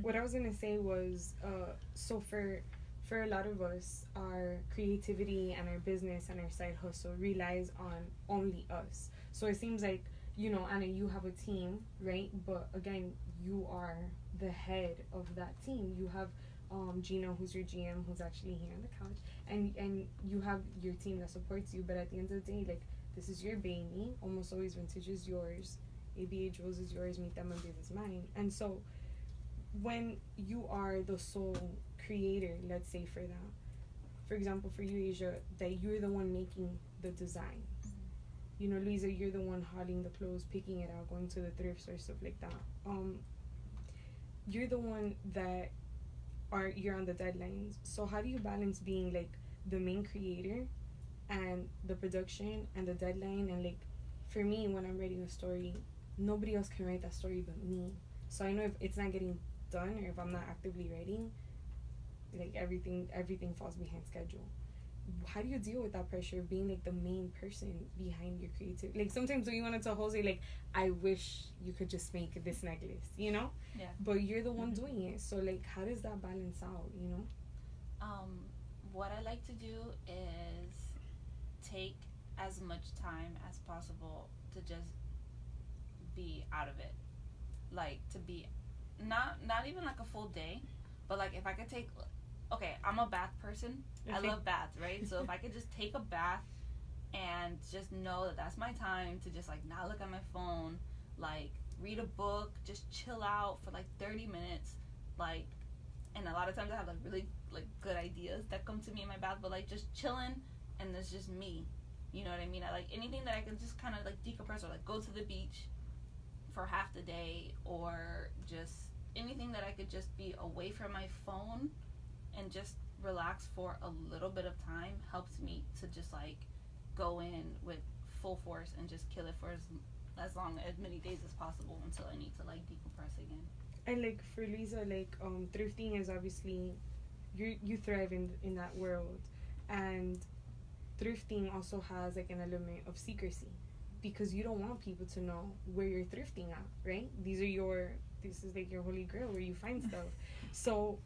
What I was gonna say was, so for a lot of us, our creativity and our business and our side hustle relies on only us. So it seems like, you know, Anna, you have a team, right? But again, you are the head of that team. You have Gina, who's your GM, who's actually here on the couch, and you have your team that supports you. But at the end of the day, like, this is your baby. Almost Always Vintage is yours. ABA Jewels is yours. Meet Them and Babe is mine. And so when you are the sole creator, let's say for that, for example, for you, Asia, that you're the one making the design. You know, Luisa, you're the one hauling the clothes, picking it out, going to the thrift store, stuff like that. You're the one that you're on the deadlines. So how do you balance being like the main creator and the production and the deadline? And like, for me, when I'm writing a story, nobody else can write that story but me. So I know if it's not getting done or if I'm not actively writing, like everything falls behind schedule. How do you deal with that pressure of being like the main person behind your creativity? Like sometimes when you want to tell Jose, like, I wish you could just make this necklace, you know? Yeah. But you're the one doing it. So like, how does that balance out, you know? What I like to do is take as much time as possible to just be out of it. Like, to be not even like a full day, but like if I could take, okay, I'm a bath person. I love baths, right? So if I could just take a bath and just know that that's my time to just like not look at my phone, like read a book, just chill out for like 30 minutes, like, and a lot of times I have like really like good ideas that come to me in my bath, but like just chilling and it's just me. You know what I mean? I like anything that I can just kind of like decompress, or like go to the beach for half the day, or just anything that I could just be away from my phone and just relax for a little bit of time helps me to just like go in with full force and just kill it for as many days as possible until I need to like decompress again. And like for Lisa, like thrifting is obviously you thrive in that world, and thrifting also has like an element of secrecy because you don't want people to know where you're thrifting at, right? This is like your holy grail where you find stuff. So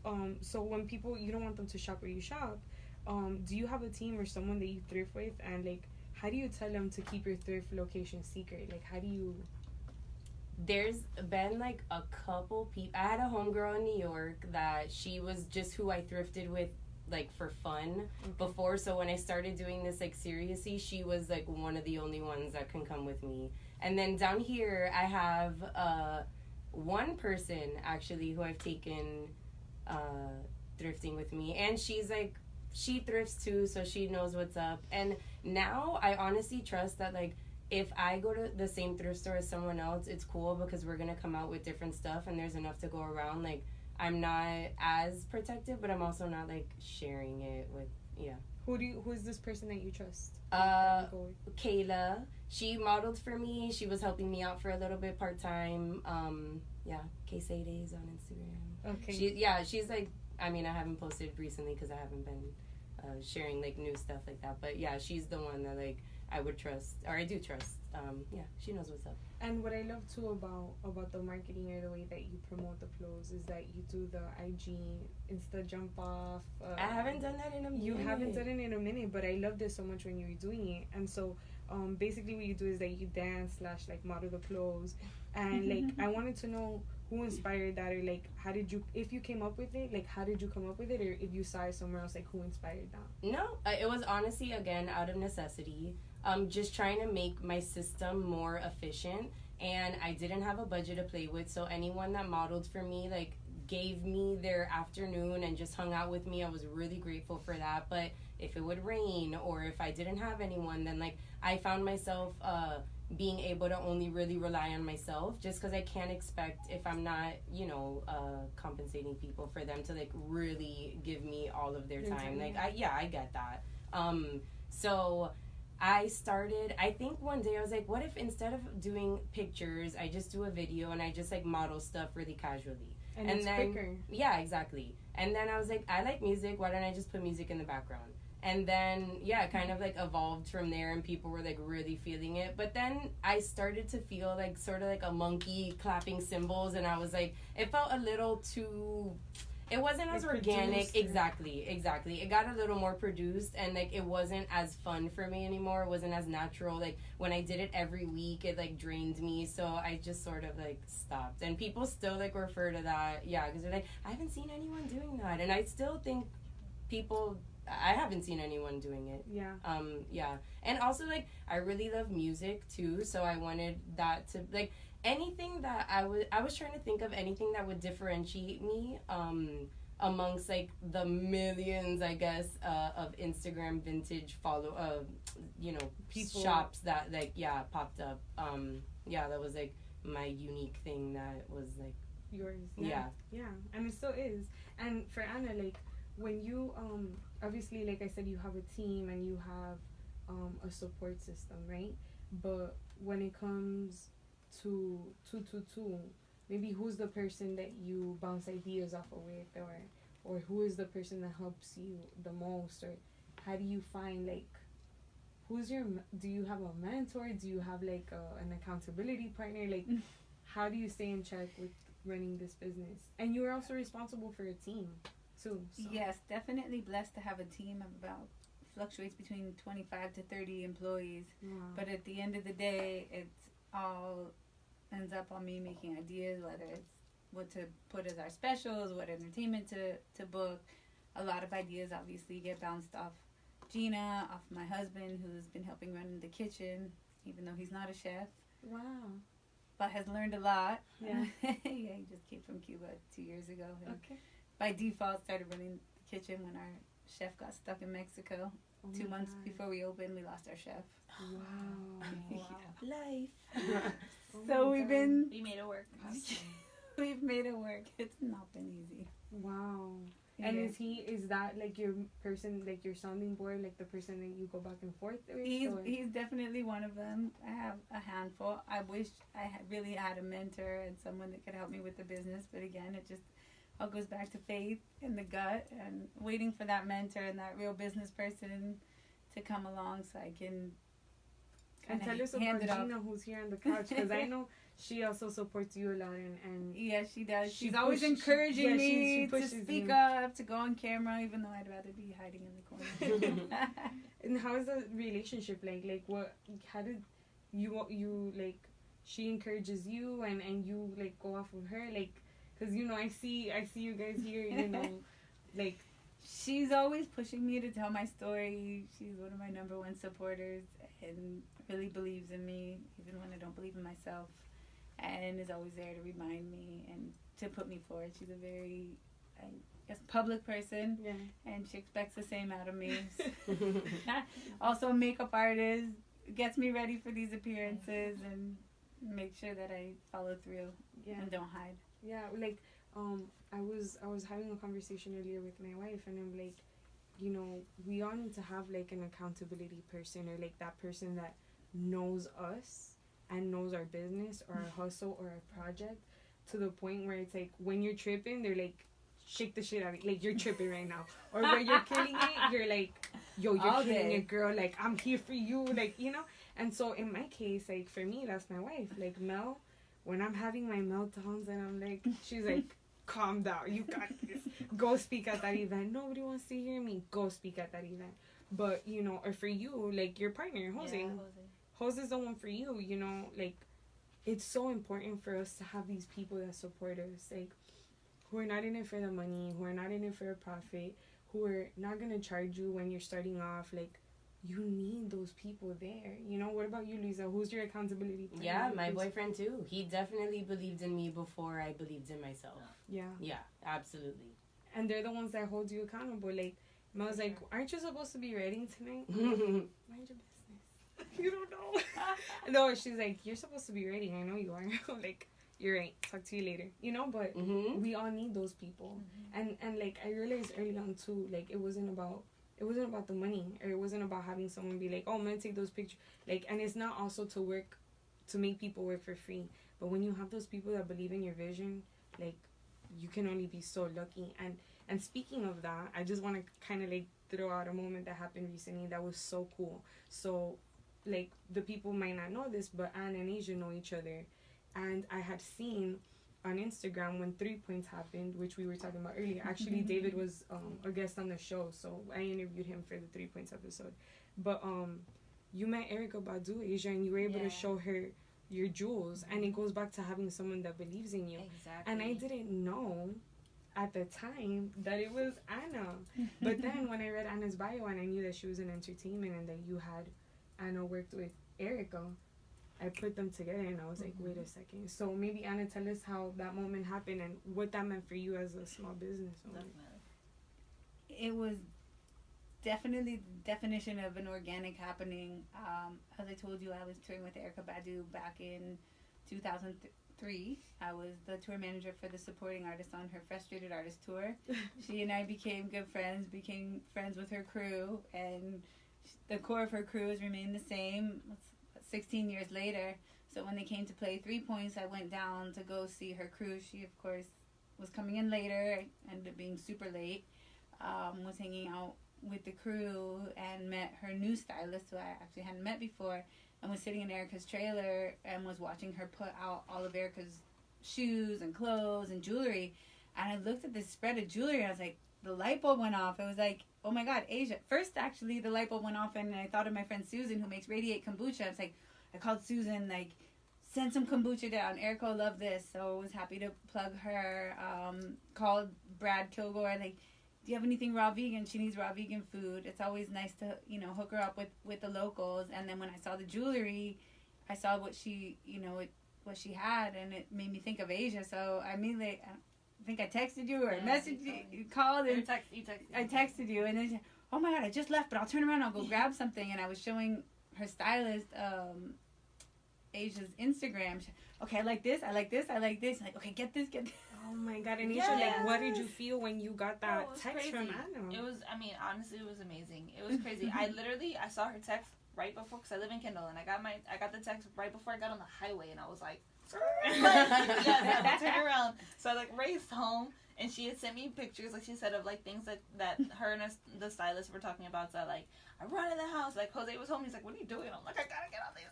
when people, you don't want them to shop where you shop. Do you have a team or someone that you thrift with, and like how do you tell them to keep your thrift location secret? Like how do you? There's been like a couple people. I had a homegirl in New York that she was just who I thrifted with like for fun before. So when I started doing this like seriously, she was like one of the only ones that can come with me. And then down here I have one person actually who I've taken thrifting with me, and she's like, she thrifts too, so she knows what's up. And now I honestly trust that like if I go to the same thrift store as someone else, it's cool because we're gonna come out with different stuff and there's enough to go around. Like I'm not as protective, but I'm also not like sharing it with Who is this person that you trust? Kayla. She modeled for me. She was helping me out for a little bit part time. K-Say-Days on Instagram. Okay. She's like, I mean, I haven't posted recently because I haven't been sharing like new stuff like that. But yeah, she's the one that like I would trust, or I do trust. She knows what's up. And what I love too about the marketing or the way that you promote the clothes is that you do the IG Insta jump off. I haven't done that in a minute. You haven't done it in a minute, but I loved it so much when you were doing it. And so, basically, what you do is that you dance / like model the clothes, and like I wanted to know who inspired that, or like how did you, if you came up with it, like how did you come up with it, or if you saw it somewhere else, like who inspired that? No, it was honestly again out of necessity. Just trying to make my system more efficient, and I didn't have a budget to play with, so anyone that modeled for me like gave me their afternoon and just hung out with me. I was really grateful for that. But if it would rain or if I didn't have anyone, then like I found myself being able to only really rely on myself, just because I can't expect, if I'm not compensating people, for them to like really give me all of their time. Like I get that. So I started, I think one day I was like, what if instead of doing pictures, I just do a video and I just like model stuff really casually. And it's then, quicker. Yeah, exactly. And then I was like, I like music, why don't I just put music in the background? And then, it kind of like evolved from there, and people were like really feeling it. But then I started to feel like sort of like a monkey clapping cymbals, and I was like, it felt a little too, it wasn't as organic. Exactly. It got a little more produced, and like it wasn't as fun for me anymore. It wasn't as natural. Like when I did it every week, it like drained me. So I just sort of like stopped. And people still like refer to that, because they're like, I haven't seen anyone doing that. And I still think I haven't seen anyone doing it. Yeah. And also like I really love music too, so I wanted that to like anything that I was trying to think of anything that would differentiate me amongst like the millions, I guess, of Instagram vintage people, shops that like popped up. That was like my unique thing that was like yours. Yeah, and it still is. And for Anna, like when you obviously, like I said, you have a team and you have a support system, right? But when it comes to maybe who's the person that you bounce ideas off of with, or who is the person that helps you the most, or how do you find like do you have a mentor, do you have like an accountability partner, like how do you stay in check with running this business? And you're also responsible for a team too, so. Yes, definitely blessed to have a team of about fluctuates between 25 to 30 employees. Wow. But at the end of the day, it's all ends up on me making ideas, whether it's what to put as our specials, what entertainment to book. A lot of ideas obviously get bounced off Gina, off my husband, who's been helping run the kitchen, even though he's not a chef. Wow. But has learned a lot. Yeah. He just came from Cuba 2 years ago. And Okay. by default started running the kitchen when our chef got stuck in Mexico. 2 months before we opened, we lost our chef. Wow. life. So we made it work. We've made it work. It's not been easy. Wow. And is that like your person, like your sounding board, like the person that you go back and forth with? He's definitely one of them. I have a handful. I wish I had really had a mentor and someone that could help me with the business, but again, it just all goes back to faith in the gut and waiting for that mentor and that real business person to come along so I can and tell us about Gina, who's here on the couch, because I know she also supports you a lot, and yeah, she does. She's always encouraging me to speak up, to go on camera, even though I'd rather be hiding in the corner. And how is the relationship like? Like what? How did you like? She encourages you, and you like go off of her, like, because I see you guys here, like. She's always pushing me to tell my story. She's one of my number one supporters and really believes in me, even when I don't believe in myself, and is always there to remind me and to put me forward. She's a very, I guess, public person, and she expects the same out of me. Also a makeup artist, gets me ready for these appearances and make sure that I follow through and don't hide. Yeah, like, I was having a conversation earlier with my wife, and I'm like, you know, we all need to have like an accountability person, or like that person that knows us and knows our business or our hustle or our project, to the point where it's like when you're tripping, they're like, shake the shit out of it, like you're tripping right now. Or when you're killing it, you're like, yo, you're All killing day. it, girl, like I'm here for you, like, you know. And so in my case, like for me, that's my wife. Like Mel, when I'm having my meltdowns and I'm like, she's like, calm down, you got this, go speak at that event. Nobody wants to hear me, go speak at that event. But you know, or for you, like your partner Jose, Yeah, Jose's the one for you, you know. Like it's so important for us to have these people that support us, like who are not in it for the money, who are not in it for a profit, who are not gonna charge you when you're starting off. Like you need those people there, you know. What about you, Lisa? Who's your accountability partner? Yeah, my Who's- boyfriend too. He definitely believed in me before I believed in myself. Yeah, Yeah, absolutely. and they're the ones that hold you accountable. Like Mel's like, aren't you supposed to be reading tonight? Mhm. Mind your business. You don't know. No, she's like, you're supposed to be reading. I know you are. Like, you're right. Talk to you later. You know, but Mhm. we all need those people. And like I realized early on too, like it wasn't about the money, or it wasn't about having someone be like, oh, I'm gonna take those pictures. Like, and it's not also to make people work for free. But when you have those people that believe in your vision, like you can only be so lucky. And speaking of that, I just want to kind of like throw out a moment that happened recently that was so cool. So like the people might not know this, but Anne and Asia know each other, and I had seen on Instagram when 3 Points happened, which we were talking about earlier. Actually, David was a guest on the show, so I interviewed him for the 3 Points episode. But you met Erica Badu, Asia, and you were able Yeah. to show her your jewels, and it goes back to having someone that believes in you. Exactly. And I didn't know at the time that it was Anna. But then when I read Anna's bio and I knew that she was in entertainment and that you had Anna worked with Erica, I put them together and I was like, wait a second. So maybe Anna, tell us how that moment happened and what that meant for you as a small business owner. Definitely. It was definitely the definition of an organic happening. As I told you, I was touring with Erica Badu back in 2003. I was the tour manager for the supporting artist on her Frustrated Artist tour. She and I became good friends, became friends with her crew, and the core of her crew has remained the same 16 years later. So when they came to play 3 Points, I went down to go see her crew. She, of course, was coming in later, ended up being super late. Was hanging out with the crew and met her new stylist, who I actually hadn't met before, and was sitting in Erica's trailer and was watching her put out all of Erica's shoes and clothes and jewelry. And I looked at this spread of jewelry and I was like, the light bulb went off. It was like, oh my God, Asia. First, actually, the light bulb went off and I thought of my friend Susan, who makes Radiate Kombucha. I was like, I called Susan, like, send some kombucha down. Erica will love this. So I was happy to plug her. Called Brad Kilgore, like, do you have anything raw vegan? She needs raw vegan food. It's always nice to, hook her up with the locals. And then when I saw the jewelry, I saw what she, what she had, and it made me think of Asia. So I immediately, I think I texted you or messaged you, you called, and I texted you, and then she said, oh my God, I just left, but I'll turn around, I'll go grab something. And I was showing her stylist Asia's Instagram. She, okay, I like this. Like, okay, get this. Oh my God, Anisha, like, what did you feel when you got that text crazy. from Anna? It was, honestly, it was amazing. It was crazy. I saw her text right before, because I live in Kendall, and I got the text right before I got on the highway, and I was like, turn around. So I like raced home, and she had sent me pictures, like she said, of like things that her and the stylist were talking about. So like, I run in the house, like Jose was home. He's like, "What are you doing?" I'm like, "I gotta get on these."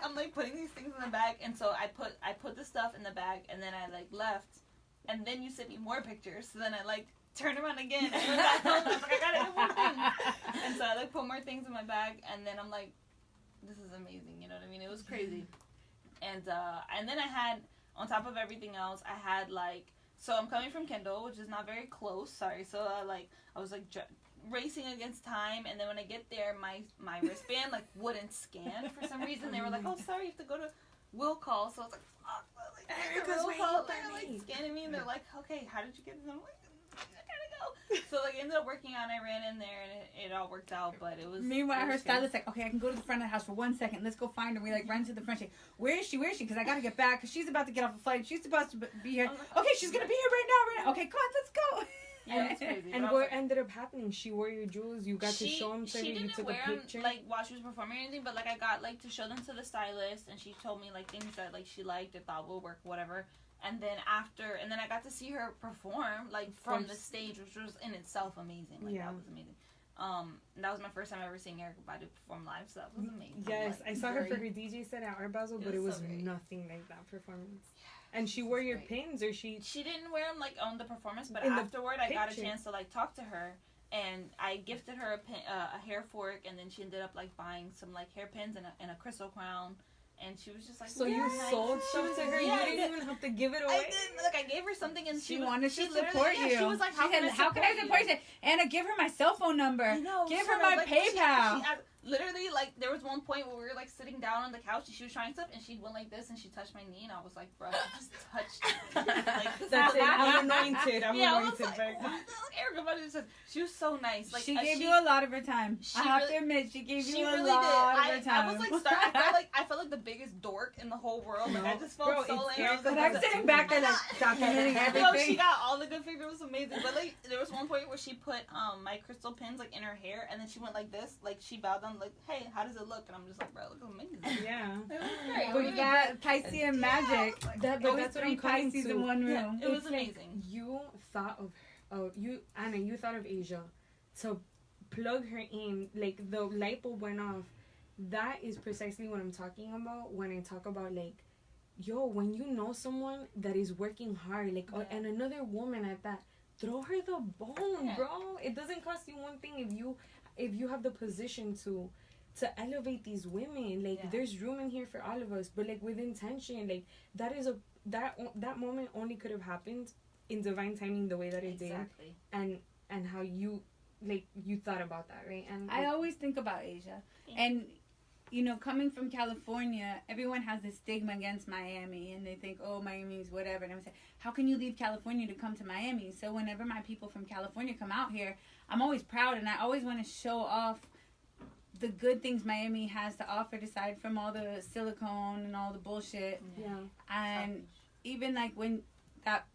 I'm like putting these things in the bag, and so I put the stuff in the bag, and then I like left, and then you sent me more pictures. So then I like turned around again, and I was like, I gotta do more things. And so I like put more things in my bag, and then I'm like, this is amazing. You know what I mean? It was crazy. And then I had, on top of everything else, I had like, so I'm coming from Kendall, which is not very close. Sorry. So I was like racing against time, and then when I get there, my wristband like wouldn't scan for some reason. They were like, "Oh, sorry, you have to go to will call." So I was like, "Fuck!" Like, will call. They're like scanning me, and they're like, "Okay, how did you get this?" I'm like, "I gotta go." go. So like, it ended up working out, and I ran in there, and it all worked out. But it was. Meanwhile, it her was stylist like, okay, I can go to the front of the house for 1 second. Let's go find her. We like run to the front. She, where is she? Where is she? Because I gotta get back. Because she's about to get off a flight. She's supposed to be here. Okay, she's gonna be here right now. Okay, come on, let's go. Yeah, it's crazy. And But I was what like, ended up happening? She wore your jewels. You got to show them to her. She You didn't took wear a them picture. like while she was performing or anything, but like I got like to show them to the stylist, and she told me like things that like she liked or thought would work, whatever. And then I got to see her perform like from the stage, which was in itself amazing. Like that was amazing. That was my first time ever seeing Erykah Badu perform live, so that was amazing. Yes, like, I saw her for her DJ set at Art Basel, but it was so great. nothing like that performance. And she wore your pins, or she didn't wear them like on the performance, but In the afterward I got a picture. chance to like talk to her, and I gifted her a hair fork, and then she ended up like buying some like hairpins and a crystal crown. And she was just like, So yeah, you like, sold stuff to her? Yeah, You didn't even have to give it away? I did. Like, I gave her something, and She was, wanted to literally- support yeah, you. She was like, how She can said, I how can I support you? you? Anna, give her my cell phone number. I know, Give so her my like, PayPal. Literally, like, there was one point where we were, like, sitting down on the couch, and she was trying stuff, and she went like this, and she touched my knee, and I was like, bro, you just touched me. Like, this That's is it. not- I'm anointed. I'm yeah, I was anointed. like, Back what the Erykah Badu said. She was so nice. Like, she gave you a lot of her time. she I have really- to admit, she gave She you a really lot did. of her time. I was like, I felt like the biggest dork in the whole world. Like, I just felt Bro, so it's like, Erykah But I'm sitting back there like documenting No, she everything. got all the good figures. It was amazing. But like, there was one point where she put my crystal pins like in her hair, and then she went like this, like she bowed down, like, "Hey, how does it look?" And I'm just like, "Bro, it looks amazing." Yeah. It was great. We got Piscean magic. That, It but was that's what 3 I'm coming Pisces to. in one Yeah, room. it was It's like amazing. you thought of you, Anna. You thought of Asia to plug her in. Like the light bulb went off. That is precisely what I'm talking about when I talk about like, yo, when you know someone that is working hard, like, Yeah. and another woman at that, throw her the bone, Yeah. bro. It doesn't cost you one thing if you have the position to elevate these women. Like, Yeah. there's room in here for all of us, but like with intention. Like, that moment only could have happened in divine timing the way that it Exactly. did, and how you thought about that, right? And I always think about Asia. And, you know, coming from California, everyone has this stigma against Miami. And they think, oh, Miami's whatever. And I'm saying, how can you leave California to come to Miami? So whenever my people from California come out here, I'm always proud. And I always want to show off the good things Miami has to offer, aside from all the silicone and all the bullshit. yeah. And even like when that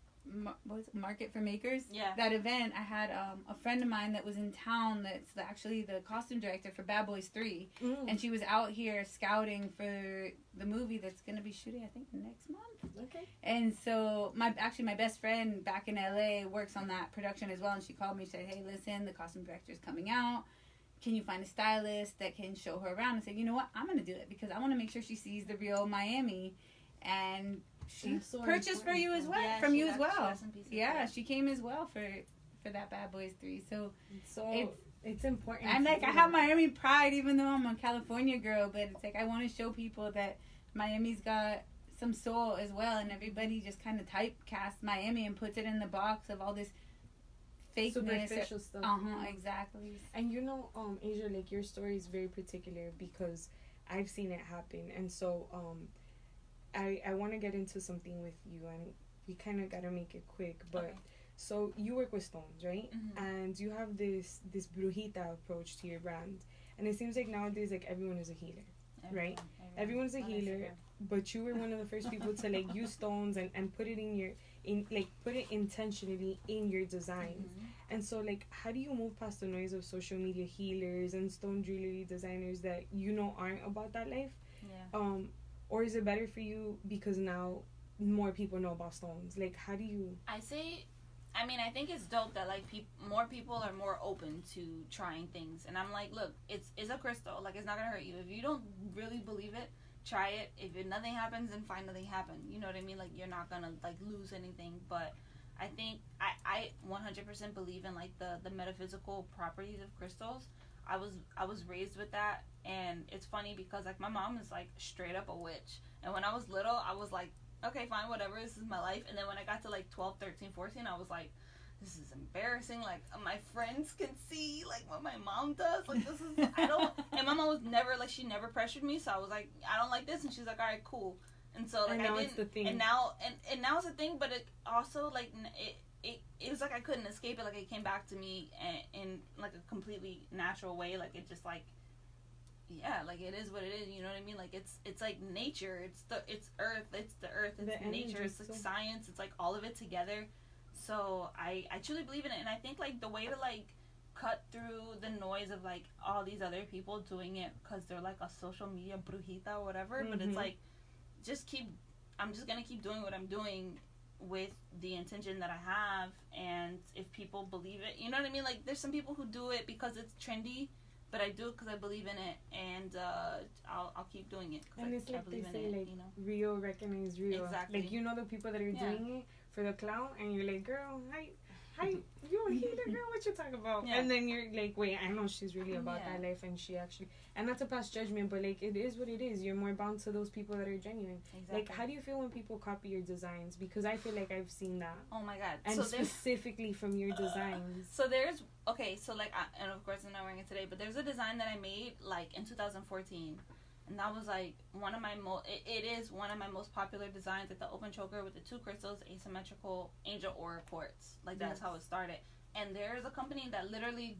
what was it, Market for Makers, Yeah. that event, I had a friend of mine that was in town that's actually the costume director for Bad Boys 3, and she was out here scouting for the movie that's going to be shooting, I think, next month. Okay. And so my best friend back in LA works on that production as well, and she called me and said, hey, listen, the costume director's coming out. Can you find a stylist that can show her around? I said, you know what, I'm going to do it because I want to make sure she sees the real Miami. And she That's so purchased for you as well, Yeah, from she you as got- she well. got some pieces, Yeah, yeah. she came as well for that Bad Boys 3. So So it's important. I'm to like, do I have that. Miami pride, even though I'm a California girl. But it's like I want to show people that Miami's got some soul as well, and everybody just kind of typecasts Miami and puts it in the box of all this fakeness. superficial stuff. Exactly. And you know, Asia, like your story is very particular because I've seen it happen, and so I want to get into something with you, and we kind of gotta make it quick, but. Okay. So you work with stones, right? Mhm. And you have this brujita approach to your brand, and it seems like nowadays like everyone is a healer, right? Everyone's a On healer, Instagram. but you were one of the first people to like use stones and put it put it intentionally in your designs. Mhm. And so like, how do you move past the noise of social media healers and stone jewelry designers that you know aren't about that life? Yeah. Or is it better for you because now more people know about stones? Like, how do you? I think it's dope that like more people are more open to trying things, and I'm like, look, it's a crystal, like it's not gonna hurt you if you don't really believe it. Try it. If nothing happens, then fine, nothing happened. You know what I mean? Like you're not gonna like lose anything. But I think I 100% believe in like the metaphysical properties of crystals. I was raised with that, and it's funny because like my mom is like straight up a witch, and when I was little, I was like, okay, fine, whatever, this is my life. And then when I got to like 12, 13, 14, I was like, this is embarrassing. Like my friends can see like what my mom does. Like this is, I don't, and my mom was never like, she never pressured me. So I was like, I don't like this. And she's like, all right, cool. And so like And now I it's didn't, the thing. and now it's a thing, but it also like, it was like I couldn't escape it. Like it came back to me in like a completely natural way. Like it just like, yeah, like it is what it is. You know what I mean? Like it's like nature. It's earth. It's the earth. It's The nature. energy, It's like so- science. It's like all of it together. So I truly believe in it, and I think like the way to like cut through the noise of like all these other people doing it because they're like a social media brujita or whatever, but it's Mhm. like I'm just gonna keep doing what I'm doing with the intention that I have, and if people believe it, you know what I mean? Like there's some people who do it because it's trendy, but I do it because I believe in it, and I'll keep doing it And because it's I like they believe in say, it, like, you know. real recognize real. Exactly. Like, you know the people that are Yeah. doing it for the clout, and you're like, girl, how you a hater, girl, what you talking about? Yeah. And then you're like, wait, I know she's really about Yeah. that life, and she actually, and not to pass judgment, but like, it is what it is. You're more bound to those people that are genuine. Exactly. Like, how do you feel when people copy your designs? Because I feel like I've seen that. Oh my god. And So there's specifically from your designs. So there's okay, so like and of course I'm not wearing it today, but there's a design that I made like in 2014, and that was like one of my it is one of my most popular designs, like the open choker with the 2 crystals, asymmetrical angel aura quartz. Like that's Yes. how it started. And there's a company that literally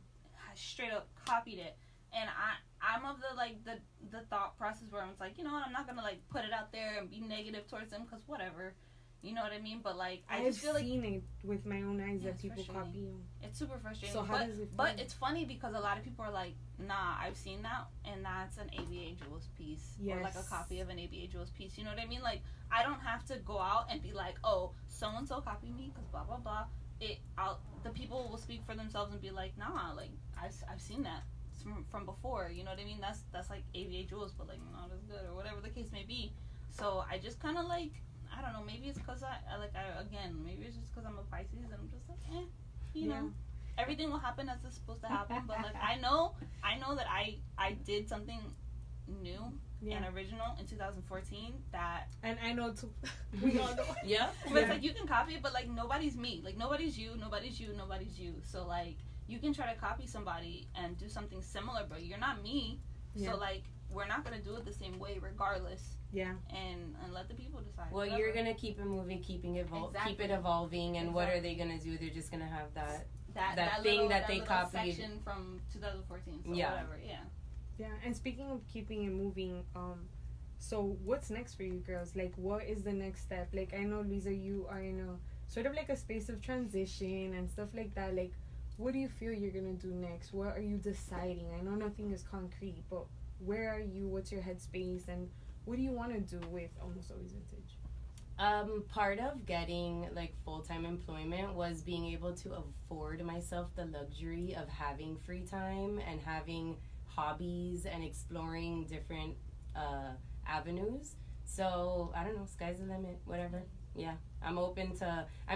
has straight up copied it, and I'm of the like the thought process where I'm like, you know what, I'm not gonna like put it out there and be negative towards them because whatever. You know what I mean? But like I I've just feel like seen it with my own eyes Yeah, that it's people frustrating. copy you. it's super frustrating. So how but, does it but feel? it's funny because a lot of people are like, nah, I've seen that, and that's an ABA Jewels piece. Or like a Yes. copy of an ABA Jewels piece. You know what I mean? Like, I don't have to go out and be like, oh, so-and-so copied me because blah, blah, blah. The people will speak for themselves and be like, nah, like, I've seen that from before. You know what I mean? That's like ABA Jewels, but like not as good or whatever the case may be. So I just kind of like, I don't know, maybe it's because maybe it's just because I'm a Pisces and I'm just like, you know, everything will happen as it's supposed to happen. But like, I know that I did something new Yeah. and original in 2014 that, And I know too. We all know. Yeah. but it's like you can copy it, but like nobody's me, like nobody's you, nobody's you, nobody's you. So like you can try to copy somebody and do something similar, but you're not me. Yeah. So like we're not gonna do it the same way regardless. Yeah. And let the people decide. Well, whatever. you're gonna keep it moving, keep it Exactly. evolving, and what are Exactly. they gonna do? They're just gonna have that. that thing little, that they little copied. section from 2014. So Yeah. whatever. Yeah. Yeah. And speaking of keeping it moving, so what's next for you girls? Like, what is the next step? Like, I know, Lisa, you are in a sort of like a space of transition and stuff like that. Like, what do you feel you're gonna do next? What are you deciding? I know nothing is concrete, but where are you? What's your headspace? And what do you want to do with Almost Always Vintage? Part of getting like full-time employment was being able to afford myself the luxury of having free time and having hobbies and exploring different avenues. So I don't know, sky's the limit, whatever. Yeah, I'm open to, I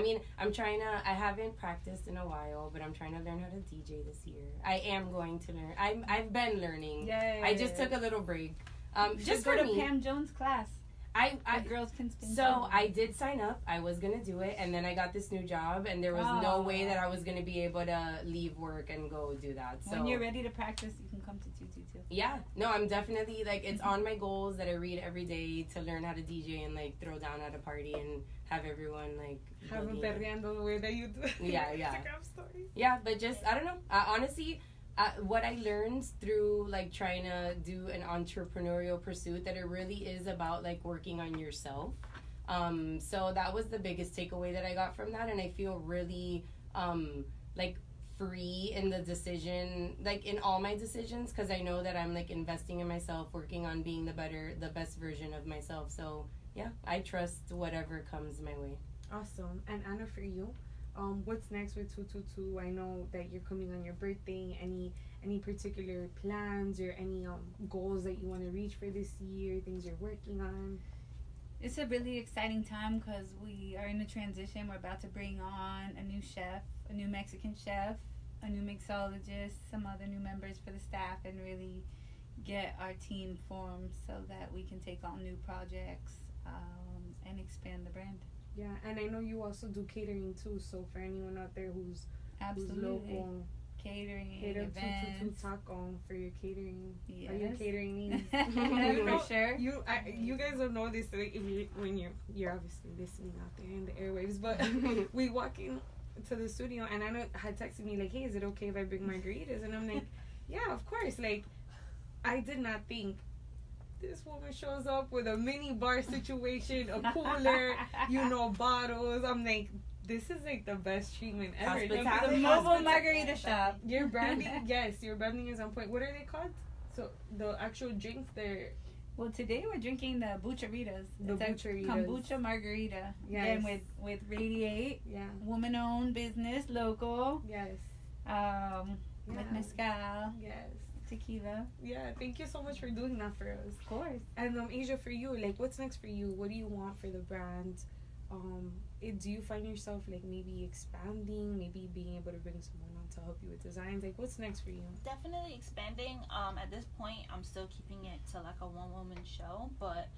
haven't practiced in a while, but I'm trying to learn how to DJ this year. I am going to learn. I've been learning. Yeah. I just took a little break. Just Just go for to me. Pam Jones' class. I The girls can spin. So I did sign up. I was gonna do it, and then I got this new job, and there was no Oh. way that I was gonna be able to leave work and go do that. So When you're ready to practice, you can come to 222. yeah, no, I'm definitely like it's on my goals that I read every day to learn how to DJ and like throw down at a party and have everyone like Have a boogie. perreando the way that you do. Yeah, yeah. Instagram stories. Yeah, but just I don't know. Honestly, what I learned through like trying to do an entrepreneurial pursuit that it really is about like working on yourself. So that was the biggest takeaway that I got from that, and I feel really like free in the decision, like in all my decisions, because I know that I'm like investing in myself, working on being the best version of myself. So yeah, I trust whatever comes my way. Awesome. And Anna, for you, what's next with 222? I know that you're coming on your birthday. Any particular plans or any goals that you want to reach for this year? Things you're working on? It's a really exciting time because we are in a transition. We're about to bring on a new chef, a new Mexican chef, a new mixologist, some other new members for the staff, and really get our team formed so that we can take on new projects and expand the brand. Yeah, and I know you also do catering too. So for anyone out there who's Absolutely. local, Catering, hit up 222 events. Taco for your catering. Yes. Or your catering needs. For sure. You guys don't know this, like, if when you're obviously listening out there in the airwaves, but we walk in to the studio, and Anna had texted me like, "Hey, is it okay if I bring margaritas?" And I'm like, "Yeah, of course." Like, I did not think this woman shows up with a mini bar situation, a cooler, bottles. I'm like, this is like the best treatment ever. Hospitality. The mobile margarita shop. Your branding, yes, your branding is on point. What are they called? So the actual drinks, they're Well, today we're drinking the Bucharitas. The It's a Bucharitas. kombucha margarita. Yes. And with Radiate, yeah, woman-owned business, local, yes, with Yeah. mezcal, yes, tequila. yeah. Thank you so much for doing that for us. Of course. And Asia, for you, like, what's next for you? What do you want for the brand? Do you find yourself like maybe expanding, maybe being able to bring someone on to help you with designs? Like, what's next for you? Definitely expanding. At this point, I'm still keeping it to like a one-woman show, but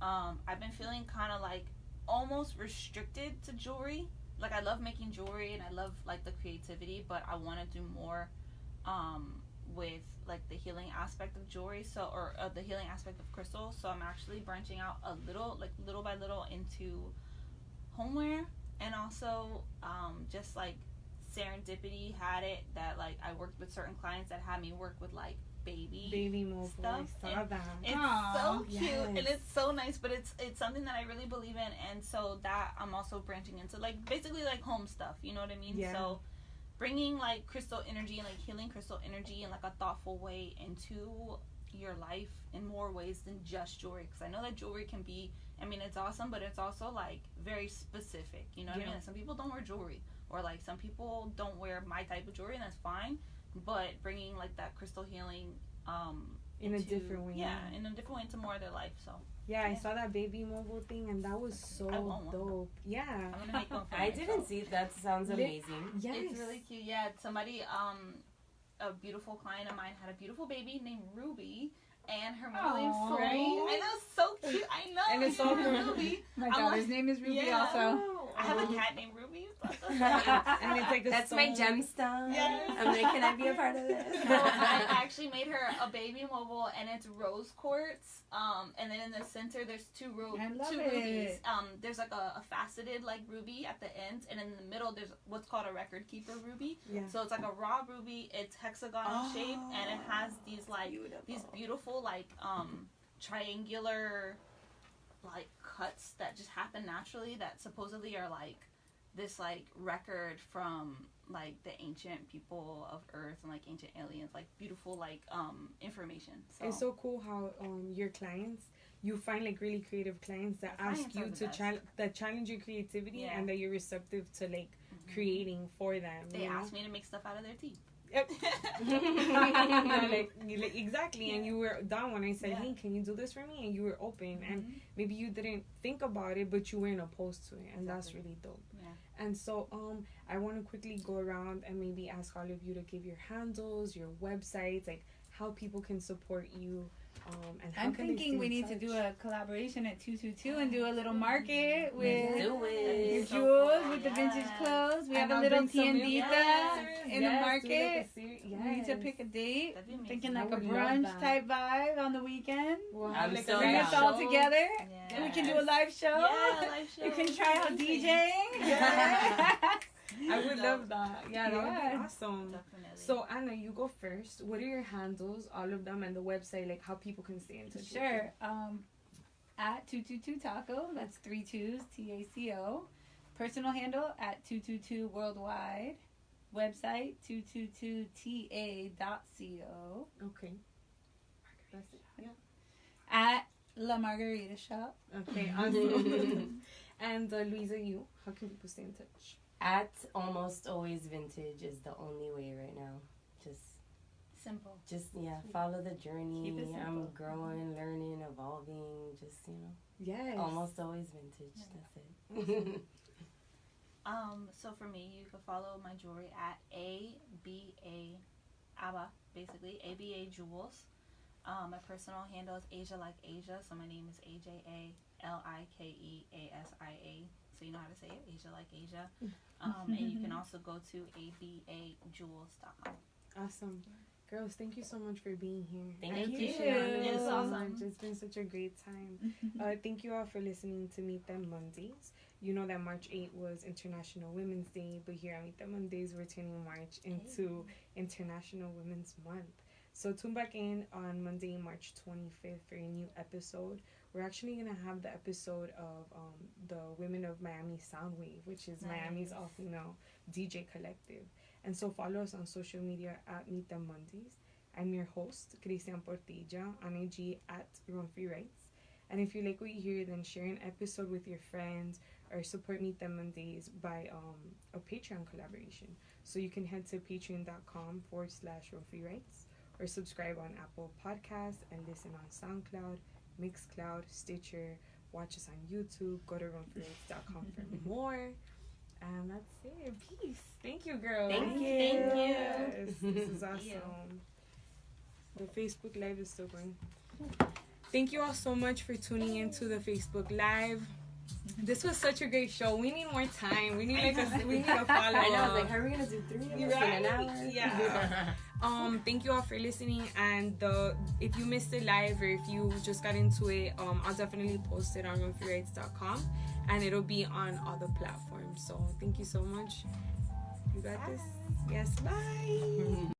I've been feeling kind of like almost restricted to jewelry. Like, I love making jewelry and I love like the creativity, but I want to do more with like the healing aspect of jewelry, or the healing aspect of crystal. So I'm actually branching out a little, like little by little, into homeware, and also just like serendipity had it that like I worked with certain clients that had me work with like baby mobile stuff, I saw that. it's Aw, so cute yes. and it's so nice, but it's something that I really believe in, and so that I'm also branching into like basically like home stuff, you know what I mean? Yeah. So bringing like crystal energy and like healing crystal energy in like a thoughtful way into your life in more ways than just jewelry, because I know that jewelry can be, I mean, it's awesome, but it's also like very specific, you know what I mean? Like, some people don't wear jewelry, or like some people don't wear my type of jewelry, and that's fine, but bringing like that crystal healing In a into- different way. yeah, in a different way into more of their life. So Yeah, I Yeah. saw that baby mobile thing, and that was so I want one. dope. Yeah. I'm gonna make one for I myself. didn't see that. Sounds amazing. Yes. It's really cute. Yeah, somebody, a beautiful client of mine had a beautiful baby named Ruby, and her middle name's Aw. Ruby. I know, so cute. I know. And it's all her from- Ruby. My I'm daughter's like- name is Ruby Yeah. also. I have a cat named Ruby. And it's like a That's my stone. gemstone. Yes. I'm like, can I be a part of this? So I actually made her a baby mobile, and it's rose quartz. And then in the center, there's two I love two it. rubies. There's like a faceted like ruby at the ends, and in the middle, there's what's called a record keeper ruby. Yeah. So it's like a raw ruby. It's hexagonal shape, and it has these like these beautiful like triangular like cuts that just happen naturally, that supposedly are like this like record from like the ancient people of Earth and like ancient aliens, like beautiful like information. So It's so cool how your clients, you find like really creative clients that The ask clients you are the to best. that challenge your creativity, Yeah. and that you're receptive to like Mhm. creating for them. They you know? asked me to make stuff out of their teeth. Yep. Yeah, like, exactly. And Yeah. you were down when I said, Yeah. "Hey, can you do this for me?" And you were open, and Mhm. maybe you didn't think about it, but you weren't opposed to it, and that's Exactly. really dope. Yeah. And so, I want to quickly go around and maybe ask all of you to give your handles, your websites, like how people can support you. And how I'm can they thinking stay we in need to do touch? a collaboration at 222 and do a little market with Do your it. So jewels, cool, with the vintage yes. clothes. We And have a I'll little bring some tiendita influencers. in the Yes, do market. like a series. We need to Yes. pick a date. That'd be I'm amazing. thinking I like a would love brunch that. type vibe on the weekend. We'll I'm have, like, a so Bring down. us live all show. together. Yeah. And we can do a live show. Yeah, live show. You can try out Amazing. DJing. Yes. I would So- love that. Yeah, that would Yeah. be awesome. Definitely. So Anna, you go first. What are your handles, all of them, and the website, like how people can stay in touch? with you? Sure. At 222 Taco. That's 3 2s, TACO. Personal handle at 222 Worldwide. Website 222ta.co. Okay. That's it. Yeah. At La Margarita Shop. Okay. Awesome. And Luisa, you, how can people stay in touch? At Almost Always Vintage is the only way right now. Simple. Just follow the journey. Keep it I'm simple. growing, learning, evolving. Just Yes. almost always vintage. That's it. So for me, you can follow my jewelry at ABA, basically ABA Jewels. My personal handle is Asia Like Asia, so my name is AJALIKEASIA. So you know how to say it, Asia Like Asia. And you can also go to abajewels.com. Awesome. Girls, thank you so much for being here. Thank I you. appreciate all of It you was so awesome. much. It's been such a great time. Thank you all for listening to Meet Them Mondays. you know that March 8th was International Women's Day, but here at Meet the Mondays, we're turning March into International Women's Month. So tune back in on Monday, March 25th for a new episode. We're actually going to have the episode of the Women of Miami Soundwave, which is Miami's all-female DJ collective. And so follow us on social media at Meet Them Mondays. I'm your host, Cristian Portilla, on IG at Room Free Rights. And if you like what you hear, then share an episode with your friends or support Meet Them Mondays by a Patreon collaboration. So you can head to patreon.com/Room Free Rights or subscribe on Apple Podcasts and listen on SoundCloud, Mixcloud, Stitcher. Watch us on YouTube. Go to roomfreerights.com for more. And that's it. Peace. Thank you, girl. Thank you. Yes, this is awesome. The Facebook Live is still going. Thank you all so much for tuning into the Facebook Live. This was such a great show. We need more time. We need a follow-up. I know. I was like, how are we gonna do 3 of us in an hour? Yeah. Thank you all for listening. And if you missed it live or if you just got into it, I'll definitely post it on roomfreerights.com and it'll be on all the platforms. So thank you so much. You got this. Yes. Bye.